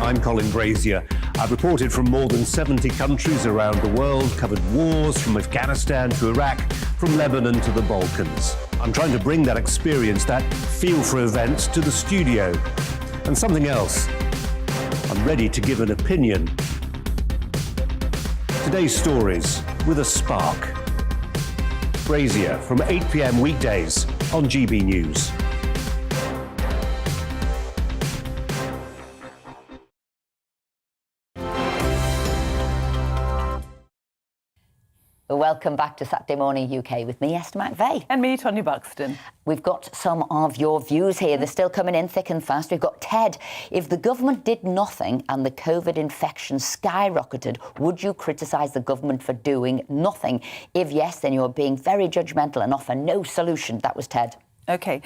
I'm Colin Brazier. I've reported from more than 70 countries around the world, covered wars from Afghanistan to Iraq, from Lebanon to the Balkans. I'm trying to bring that experience, that feel for events, to the studio. And something else. I'm ready to give an opinion. Today's stories with a spark. Brazier from 8 p.m. weekdays on GB News. Welcome back to Saturday Morning UK with me, Esther McVeigh. And me, Tonya Buxton. We've got some of your views here. They're still coming in thick and fast. We've got Ted. If the government did nothing and the COVID infection skyrocketed, would you criticise the government for doing nothing? If yes, then you're being very judgmental and offer no solution. That was Ted. OK.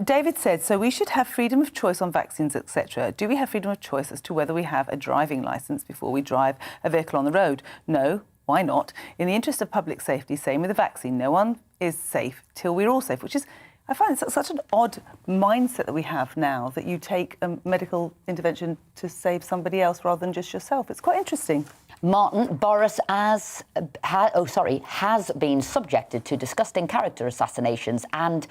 David said, so we should have freedom of choice on vaccines, etc. Do we have freedom of choice as to whether we have a driving licence before we drive a vehicle on the road? No. Why not? In the interest of public safety, same with the vaccine. No one is safe till we're all safe, which is, I find it's such an odd mindset that we have now, that you take a medical intervention to save somebody else rather than just yourself. It's quite interesting. Martin, Boris has been subjected to disgusting character assassinations and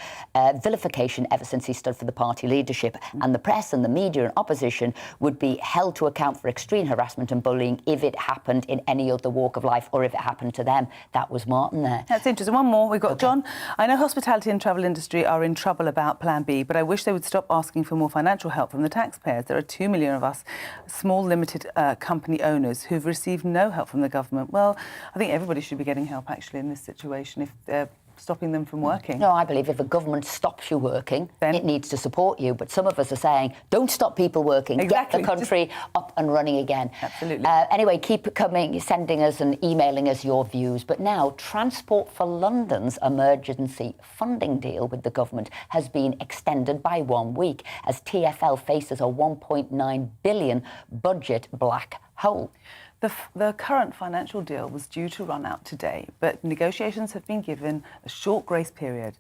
vilification ever since he stood for the party leadership. And the press and the media and opposition would be held to account for extreme harassment and bullying if it happened in any other walk of life or if it happened to them. That was Martin there. That's interesting. One more. We've got John. I know hospitality and travel industry are in trouble about Plan B, but I wish they would stop asking for more financial help from the taxpayers. There are 2 million of us small limited company owners who've received no help from the government. Well, I think everybody should be getting help, actually, in this situation if they're stopping them from working. No, I believe if a government stops you working, then it needs to support you. But some of us are saying, don't stop people working. Exactly. Get the country up and running again. Absolutely. Anyway, keep coming, sending us and emailing us your views. But now, Transport for London's emergency funding deal with the government has been extended by 1 week as TfL faces a £1.9 billion budget black hole. The current financial deal was due to run out today, but negotiations have been given a short grace period.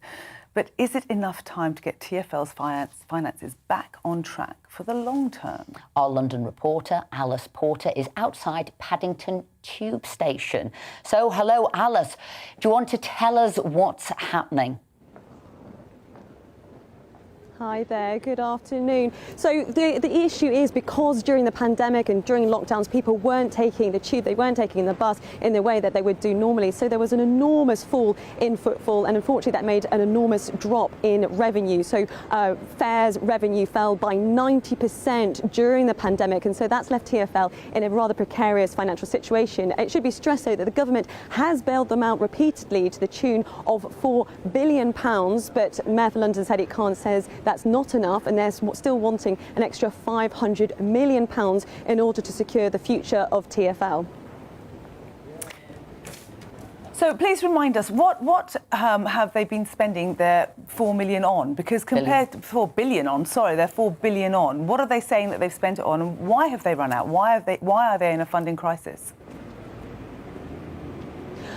But is it enough time to get TfL's finances back on track for the long term? Our London reporter, Alice Porter, is outside Paddington Tube Station. So, hello, Alice. Do you want to tell us what's happening? Hi there, good afternoon. So the issue is because during the pandemic and during lockdowns, people weren't taking the tube, they weren't taking the bus in the way that they would do normally. So there was an enormous fall in footfall, and unfortunately that made an enormous drop in revenue. So fares revenue fell by 90% during the pandemic, and so that's left TfL in a rather precarious financial situation. It should be stressed though that the government has bailed them out repeatedly to the tune of £4 billion, but Mayor for London said it can't, says that's not enough, and they're still wanting an extra £500 million in order to secure the future of TfL. So please remind us, what have they been spending their 4 million on? Because compared to 4 billion on, sorry, they're 4 billion on. What are they saying that they've spent it on, and why have they run out? Why are they in a funding crisis?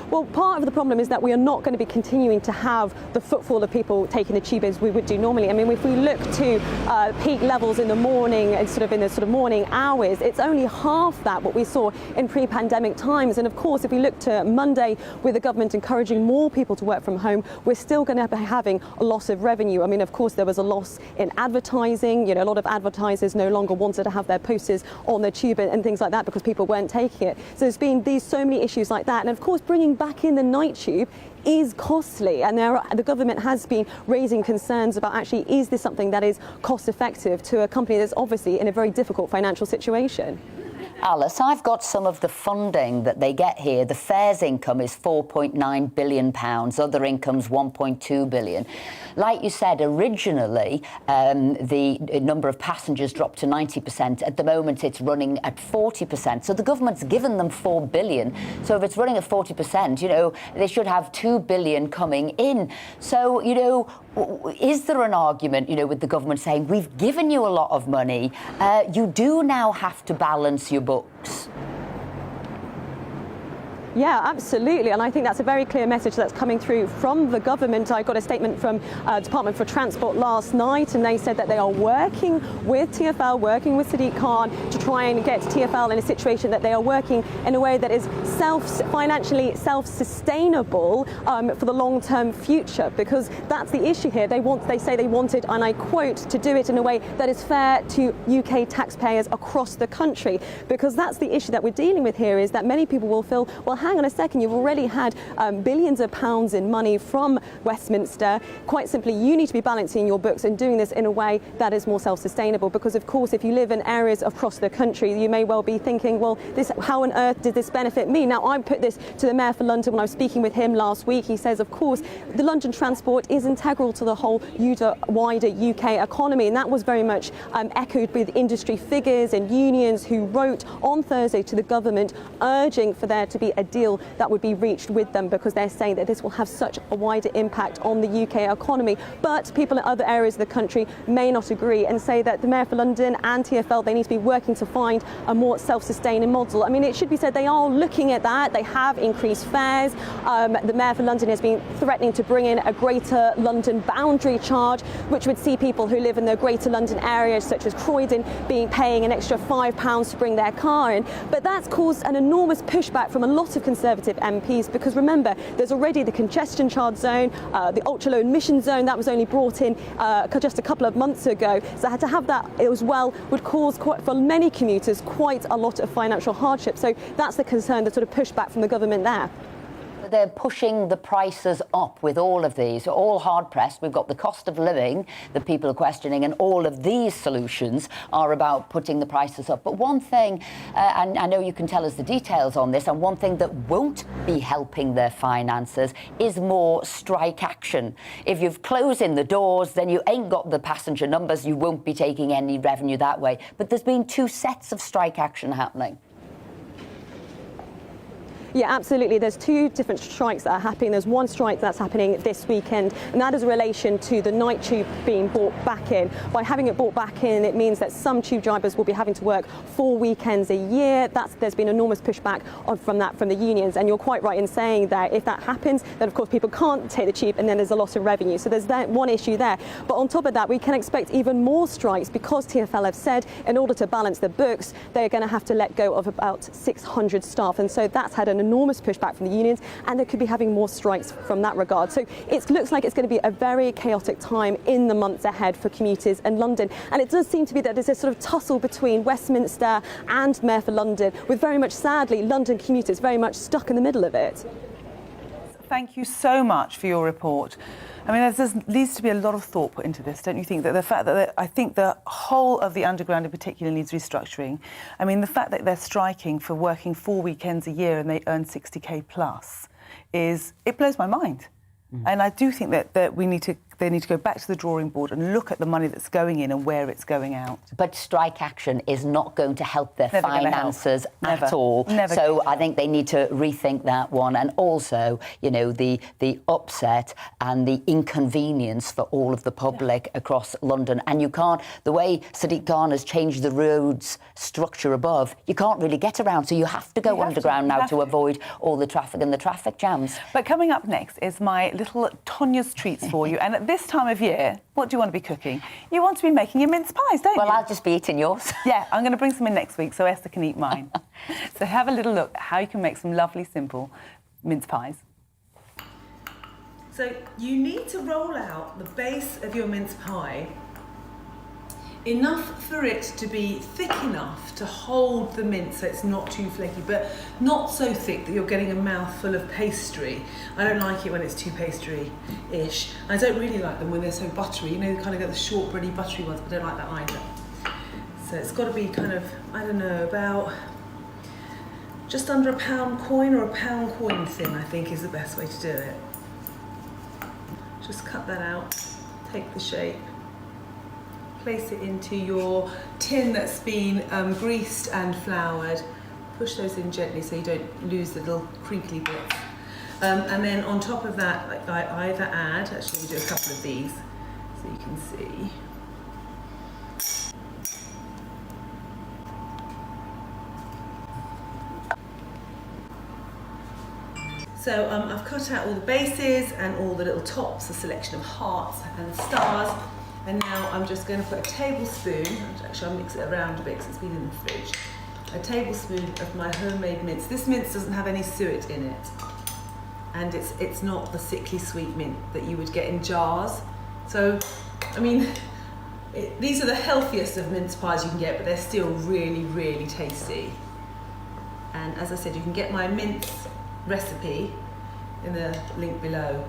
Well, part of the problem is that we are not going to be continuing to have the footfall of people taking the tube as we would do normally. I mean, if we look to peak levels in the morning and in the morning hours, it's only half that what we saw in pre-pandemic times. And of course, if we look to Monday with the government encouraging more people to work from home, we're still going to be having a loss of revenue. I mean, of course, there was a loss in advertising. You know, a lot of advertisers no longer wanted to have their posters on the tube and things like that because people weren't taking it. So there's been so many issues like that. And of course, bringing back in the night tube is costly, and the government has been raising concerns about actually, is this something that is cost effective to a company that's obviously in a very difficult financial situation? Alice, I've got some of the funding that they get here. The fares income is £4.9 billion, other income's £1.2 billion. Like you said, originally the number of passengers dropped to 90%. At the moment, it's running at 40%. So the government's given them £4 billion. So if it's running at 40%, you know, they should have £2 billion coming in. So, you know, is there an argument, you know, with the government saying, we've given you a lot of money, you do now have to balance your books? Yeah, absolutely. And I think that's a very clear message that's coming through from the government. I got a statement from Department for Transport last night, and they said that they are working with TfL, working with Sadiq Khan to try and get TfL in a situation that they are working in a way that is financially self-sustainable for the long-term future, because that's the issue here. They say they wanted, and I quote, to do it in a way that is fair to UK taxpayers across the country, because that's the issue that we're dealing with here, is that many people will feel, well, hang on a second, you've already had billions of pounds in money from Westminster. Quite simply, you need to be balancing your books and doing this in a way that is more self-sustainable, because of course, if you live in areas across the country, you may well be thinking, well, how on earth did this benefit me? Now, I put this to the Mayor for London when I was speaking with him last week. He says, of course, the London transport is integral to the whole wider UK economy, and that was very much echoed with industry figures and unions who wrote on Thursday to the government urging for there to be a deal that would be reached with them, because they're saying that this will have such a wider impact on the UK economy. But people in other areas of the country may not agree and say that the Mayor for London and TfL, they need to be working to find a more self-sustaining model. I mean, it should be said they are looking at that. They have increased fares. The Mayor for London has been threatening to bring in a Greater London boundary charge, which would see people who live in the Greater London areas, such as Croydon, paying an extra £5 to bring their car in. But that's caused an enormous pushback from a lot of Conservative MPs, because remember, there's already the congestion charge zone, the ultra-low emission zone that was only brought in just a couple of months ago. So to have that as well would cause, for many commuters, quite a lot of financial hardship. So that's the concern, the sort of pushback from the government there. They're pushing the prices up with all of these, all hard-pressed. We've got the cost of living that people are questioning, and all of these solutions are about putting the prices up. But one thing, and I know you can tell us the details on this, and one thing that won't be helping their finances is more strike action. If you're closing the doors, then you ain't got the passenger numbers, you won't be taking any revenue that way. But there's been 2 sets of strike action happening. Yeah, absolutely. There's 2 different strikes that are happening. There's one strike that's happening this weekend, and that is in relation to the night tube being brought back in. By having it brought back in, it means that some tube drivers will be having to work 4 weekends a year. There's been enormous pushback from the unions, and you're quite right in saying that if that happens, then of course people can't take the tube, and then there's a loss of revenue. So there's that one issue there. But on top of that, we can expect even more strikes, because TfL have said in order to balance the books, they're going to have to let go of about 600 staff, and so that's had an enormous pushback from the unions, and they could be having more strikes from that regard. So it looks like it's going to be a very chaotic time in the months ahead for commuters in London. And it does seem to be that there's a sort of tussle between Westminster and Mayor for London, with very much, sadly, London commuters very much stuck in the middle of it. Thank you so much for your report. I mean, there needs to be a lot of thought put into this, don't you think? That the fact that I think the whole of the Underground in particular needs restructuring. I mean, the fact that they're striking for working 4 weekends a year and they earn 60k plus it blows my mind. And I do think that we need to they need to go back to the drawing board and look at the money that's going in and where it's going out. But strike action is not going to help their Never gonna finances help. Never. at all. Never So gonna I think they need to rethink that one. And also, you know, the upset and the inconvenience for all of the public across London. And you can't, the way Sadiq Khan has changed the roads structure above, you can't really get around. So you have to go underground now to avoid all the traffic and the traffic jams. But coming up next is my little Tonya's treats for you. And at this time of year, what do you want to be cooking? You want to be making your mince pies, don't you? Well, I'll just be eating yours. Yeah, I'm going to bring some in next week so Esther can eat mine. So have a little look at how you can make some lovely, simple mince pies. So you need to roll out the base of your mince pie enough for it to be thick enough to hold the mince so it's not too flaky, but not so thick that you're getting a mouthful of pastry. I don't like it when it's too pastry-ish. I don't really like them when they're so buttery. You know, you kind of get the shortbready buttery ones, but I don't like that either. So it's got to be kind of, I don't know, about just under a pound coin or a pound coin thin, I think is the best way to do it. Just cut that out, take the shape, place it into your tin that's been greased and floured. Push those in gently so you don't lose the little crinkly bits. And then on top of that, I either add, actually we do a couple of these so you can see. So I've cut out all the bases and all the little tops, a selection of hearts and stars. And now I'm just going to put a tablespoon, actually I'll mix it around a bit because it's been in the fridge, a tablespoon of my homemade mince. This mince doesn't have any suet in it. And it's not the sickly sweet mint that you would get in jars. So, I mean, these are the healthiest of mince pies you can get, but they're still really, really tasty. And as I said, you can get my mince recipe in the link below.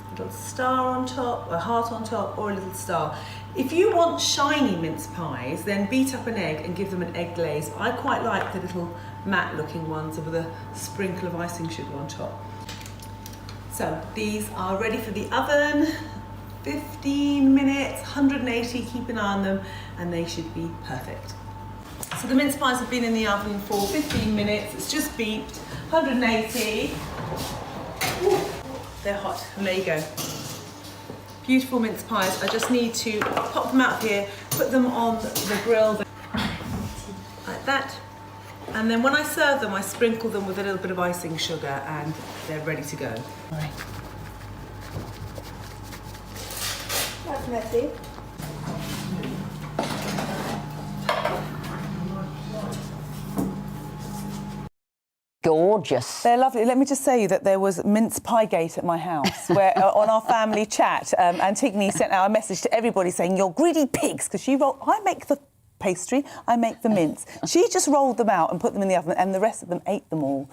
A little star on top, a heart on top, or a little star. If you want shiny mince pies, then beat up an egg and give them an egg glaze. I quite like the little matte looking ones with a sprinkle of icing sugar on top. So these are ready for the oven. 15 minutes, 180, keep an eye on them, and they should be perfect. So the mince pies have been in the oven for 15 minutes. It's just beeped, 180. Ooh, they're hot, and there you go. Beautiful mince pies. I just need to pop them out here, put them on the grill like that. And then when I serve them, I sprinkle them with a little bit of icing sugar and they're ready to go. All right. That's messy. Gorgeous. They're lovely. Let me just say that there was mince pie gate at my house where on our family chat, Antigone sent out a message to everybody saying, "You're greedy pigs," because I make the pastry, I make the mince. She just rolled them out and put them in the oven, and the rest of them ate them all.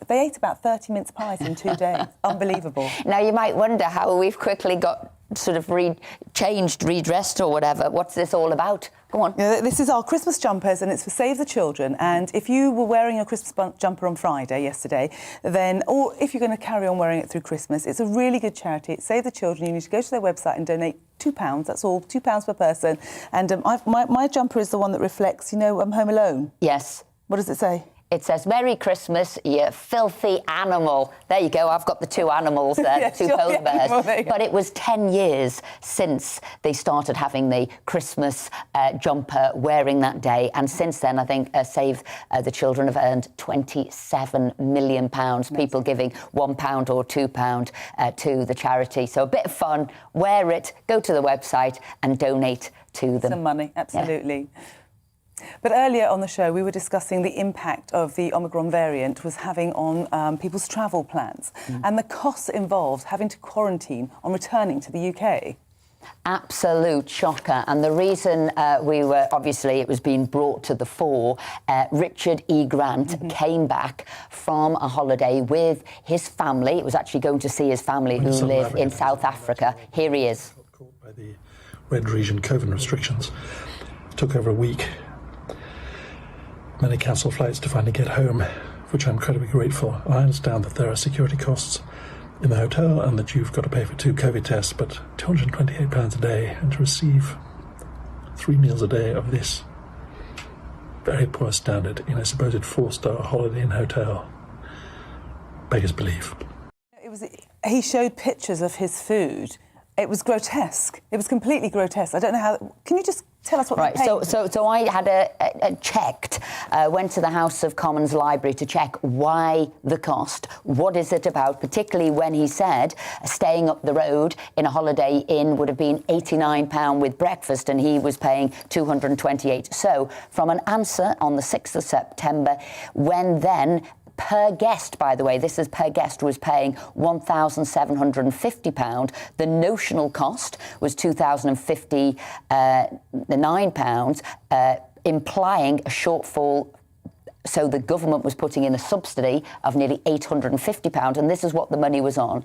They ate about 30 mince pies in 2 days. Unbelievable. Now, you might wonder how we've quickly got sort of redressed or whatever. What's this all about? Go on. Yeah, this is our Christmas jumpers, and it's for Save the Children. And if you were wearing your Christmas jumper on Friday, yesterday, then, or if you're going to carry on wearing it through Christmas, it's a really good charity. It's Save the Children. You need to go to their website and donate £2. That's all, £2 per person. And my jumper is the one that reflects, you know, Home Alone. Yes. What does it say? It says, "Merry Christmas, you filthy animal." There you go, I've got the two animals there, Yes, the two polar bears. But it was 10 years since they started having the Christmas jumper wearing that day. And since then, I think Save the Children have earned £27 million, people giving £1 or £2 to the charity. So a bit of fun, wear it, go to the website and donate to them. Some money, absolutely. Yeah. But earlier on the show, we were discussing the impact of the Omicron variant was having on people's travel plans and the costs involved having to quarantine on returning to the UK. Absolute shocker. And the reason it was being brought to the fore, Richard E. Grant came back from a holiday with his family. It was actually going to see his family who live in South Africa. Here he is. By the red region COVID restrictions. It took over a week. Many cancelled flights to finally get home, which I'm incredibly grateful. I understand that there are security costs in the hotel and that you've got to pay for 2 COVID tests, but £228 a day, and to receive 3 meals a day of this very poor standard in a supposed 4-star Holiday Inn hotel beggars belief. He showed pictures of his food. It was grotesque. It was completely grotesque. I don't know how. Can you just tell us what? Right. So I had went to the House of Commons library to check why the cost. What is it about? Particularly when he said staying up the road in a Holiday Inn would have been £89 with breakfast, and he was paying £228. So from an answer on the 6th of September, when then. Per guest, by the way, this is per guest, was paying £1,750. The notional cost was £2,059, implying a shortfall. So the government was putting in a subsidy of nearly £850, and this is what the money was on.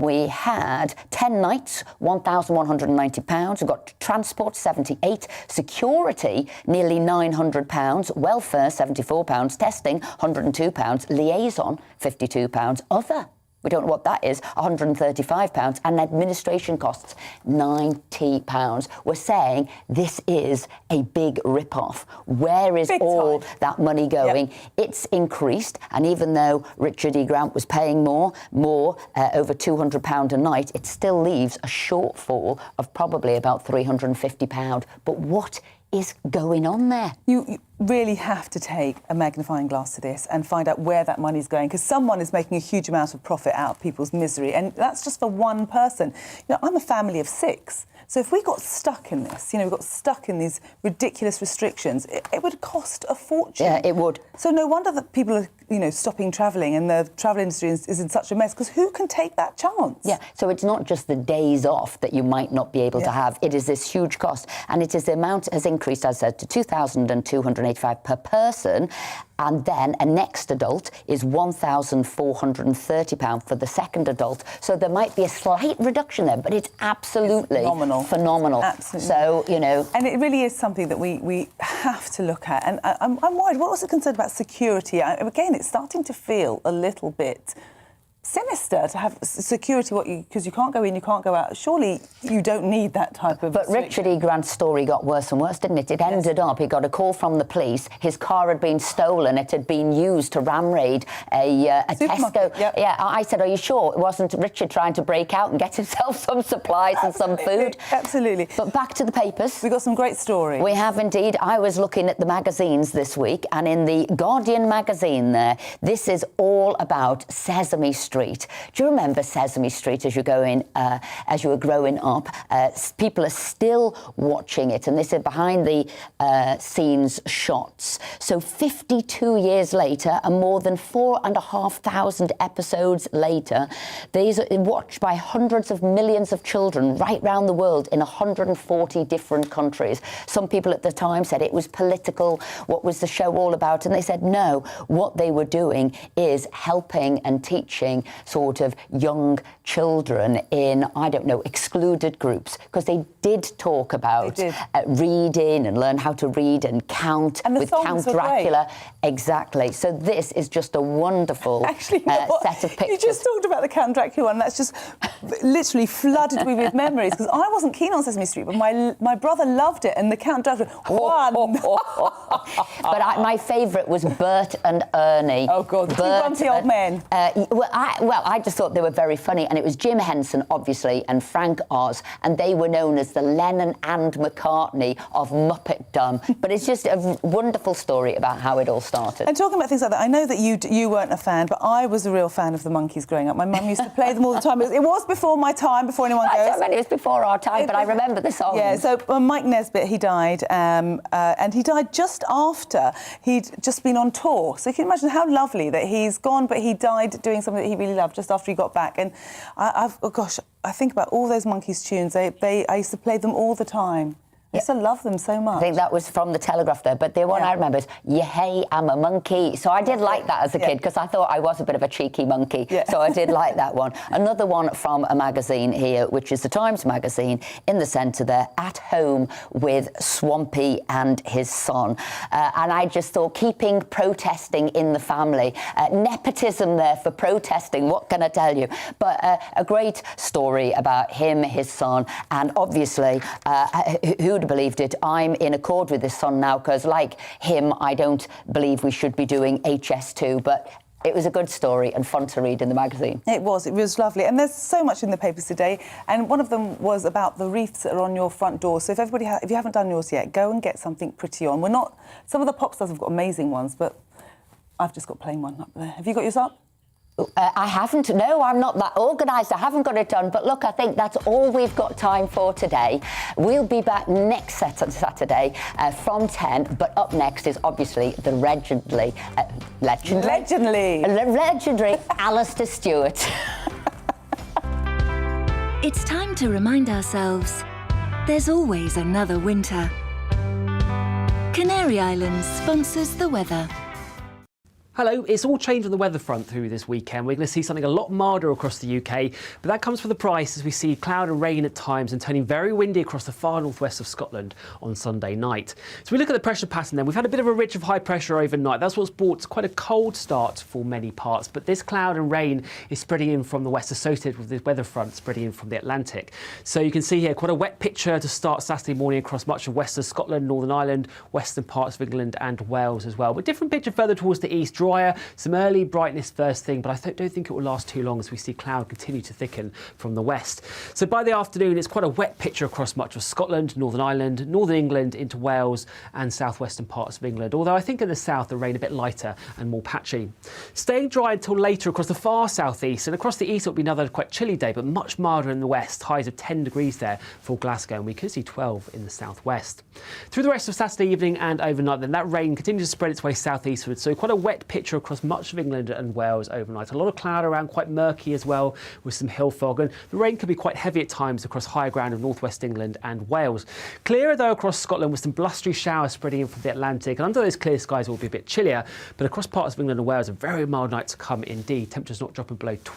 We had 10 nights, £1,190. We got transport, £78. Security, nearly £900. Welfare, £74. Testing, £102. Liaison, £52. Other. We don't know what that is, £135, and administration costs, £90. We're saying this is a big rip-off. Where is all that money going? Yep. It's increased, and even though Richard E. Grant was paying more, over £200 a night, it still leaves a shortfall of probably about £350. But what is going on there? You really have to take a magnifying glass to this and find out where that money's going, because someone is making a huge amount of profit out of people's misery, and that's just for one person. You know, I'm a family of 6. So if we got stuck in this, we got stuck in these ridiculous restrictions, it would cost a fortune. Yeah, it would. So no wonder that people are, stopping travelling, and the travel industry is in such a mess, because who can take that chance? Yeah, so it's not just the days off that you might not be able to have. It is this huge cost, and the amount has increased, as I said, to £2,285 per person. And then a next adult is £1,430 for the second adult. So there might be a slight reduction there, but it's absolutely phenomenal. Absolutely. So, And it really is something that we have to look at. And I'm worried. What was the concern about security? Again, it's starting to feel a little bit sinister to have security, because you can't go in, you can't go out. Surely you don't need that type of... But Richard E. Grant's story got worse and worse, didn't it? It ended up, he got a call from the police, his car had been stolen, it had been used to ram raid a Tesco. Yep. Yeah, I said, are you sure it wasn't Richard trying to break out and get himself some supplies and some food? Absolutely. But back to the papers. We got some great stories. We have indeed. I was looking at the magazines this week, and in the Guardian magazine there, this is all about Sesame Street. Do you remember Sesame Street as you were growing up? People are still watching it, and this is behind the scenes shots. So 52 years later, and more than 4,500 episodes later, these are watched by hundreds of millions of children right round the world in 140 different countries. Some people at the time said it was political. What was the show all about? And they said no. What they were doing is helping and teaching sort of young children in, excluded groups, because they did talk about reading and learn how to read and count, and with Count Dracula. Exactly. So this is just a wonderful set of pictures. You just talked about the Count Dracula one. That's just literally flooded me with memories, because I wasn't keen on Sesame Street, but my brother loved it, and the Count Dracula won. But my favourite was Bert and Ernie. Oh God, the two grumpy old men. I just thought they were very funny, and it was Jim Henson, obviously, and Frank Oz, and they were known as the Lennon and McCartney of Muppetdom. But it's just a wonderful story about how it all started. And talking about things like that, I know that you weren't a fan, but I was a real fan of the Monkees growing up. My mum used to play them all the time. It was before my time, before anyone goes. It was before our time, but I remember the song. Yeah, so Mike Nesbitt, he died, and he died just after he'd just been on tour. So you can imagine how lovely that he's gone, but he died doing something that he really loved just after he got back. And I think about all those Monkees tunes. I used to play them all the time. I used to love them so much. I think that was from the Telegraph there, but the one I remember is, "Yehey, I'm a monkey." So I did like that as a kid because I thought I was a bit of a cheeky monkey. So I did like that one. Another one from a magazine here, which is the Times magazine, in the centre there, "At Home with Swampy and his son." And I just thought, keeping protesting in the family. Nepotism there for protesting, what can I tell you? But a great story about him, his son, and obviously, who'd have believed it, I'm in accord with his son now, because like him, I don't believe we should be doing HS2, but it was a good story and fun to read in the magazine. It was lovely. And there's so much in the papers today. And one of them was about the wreaths that are on your front door. So if you haven't done yours yet, go and get something pretty on. Some of the pop stars have got amazing ones, but I've just got plain one up there. Have you got yours up? I haven't. No, I'm not that organised. I haven't got it done. But look, I think that's all we've got time for today. We'll be back next Saturday from 10. But up next is obviously the legendary Alistair Stewart. It's time to remind ourselves there's always another winter. Canary Islands sponsors the weather. Hello, it's all changed on the weather front through this weekend. We're going to see something a lot milder across the UK, but that comes for the price as we see cloud and rain at times and turning very windy across the far northwest of Scotland on Sunday night. So we look at the pressure pattern then. We've had a bit of a ridge of high pressure overnight. That's what's brought quite a cold start for many parts, but this cloud and rain is spreading in from the west, associated with this weather front spreading in from the Atlantic. So you can see here quite a wet picture to start Saturday morning across much of western Scotland, Northern Ireland, western parts of England and Wales as well. But different picture further towards the east, drier, some early brightness first thing, but I don't think it will last too long as we see cloud continue to thicken from the west. So by the afternoon, it's quite a wet picture across much of Scotland, Northern Ireland, Northern England into Wales and southwestern parts of England, although I think in the south the rain a bit lighter and more patchy. Staying dry until later across the far southeast, and across the east it'll be another quite chilly day, but much milder in the west, highs of 10 degrees there for Glasgow, and we could see 12 in the southwest. Through the rest of Saturday evening and overnight then, that rain continues to spread its way southeastward, so quite a wet picture across much of England and Wales overnight. A lot of cloud around, quite murky as well, with some hill fog, and the rain could be quite heavy at times across higher ground of northwest England and Wales. Clearer though across Scotland, with some blustery showers spreading in from the Atlantic, and under those clear skies it will be a bit chillier, but across parts of England and Wales a very mild night to come indeed. Temperatures not dropping below 12.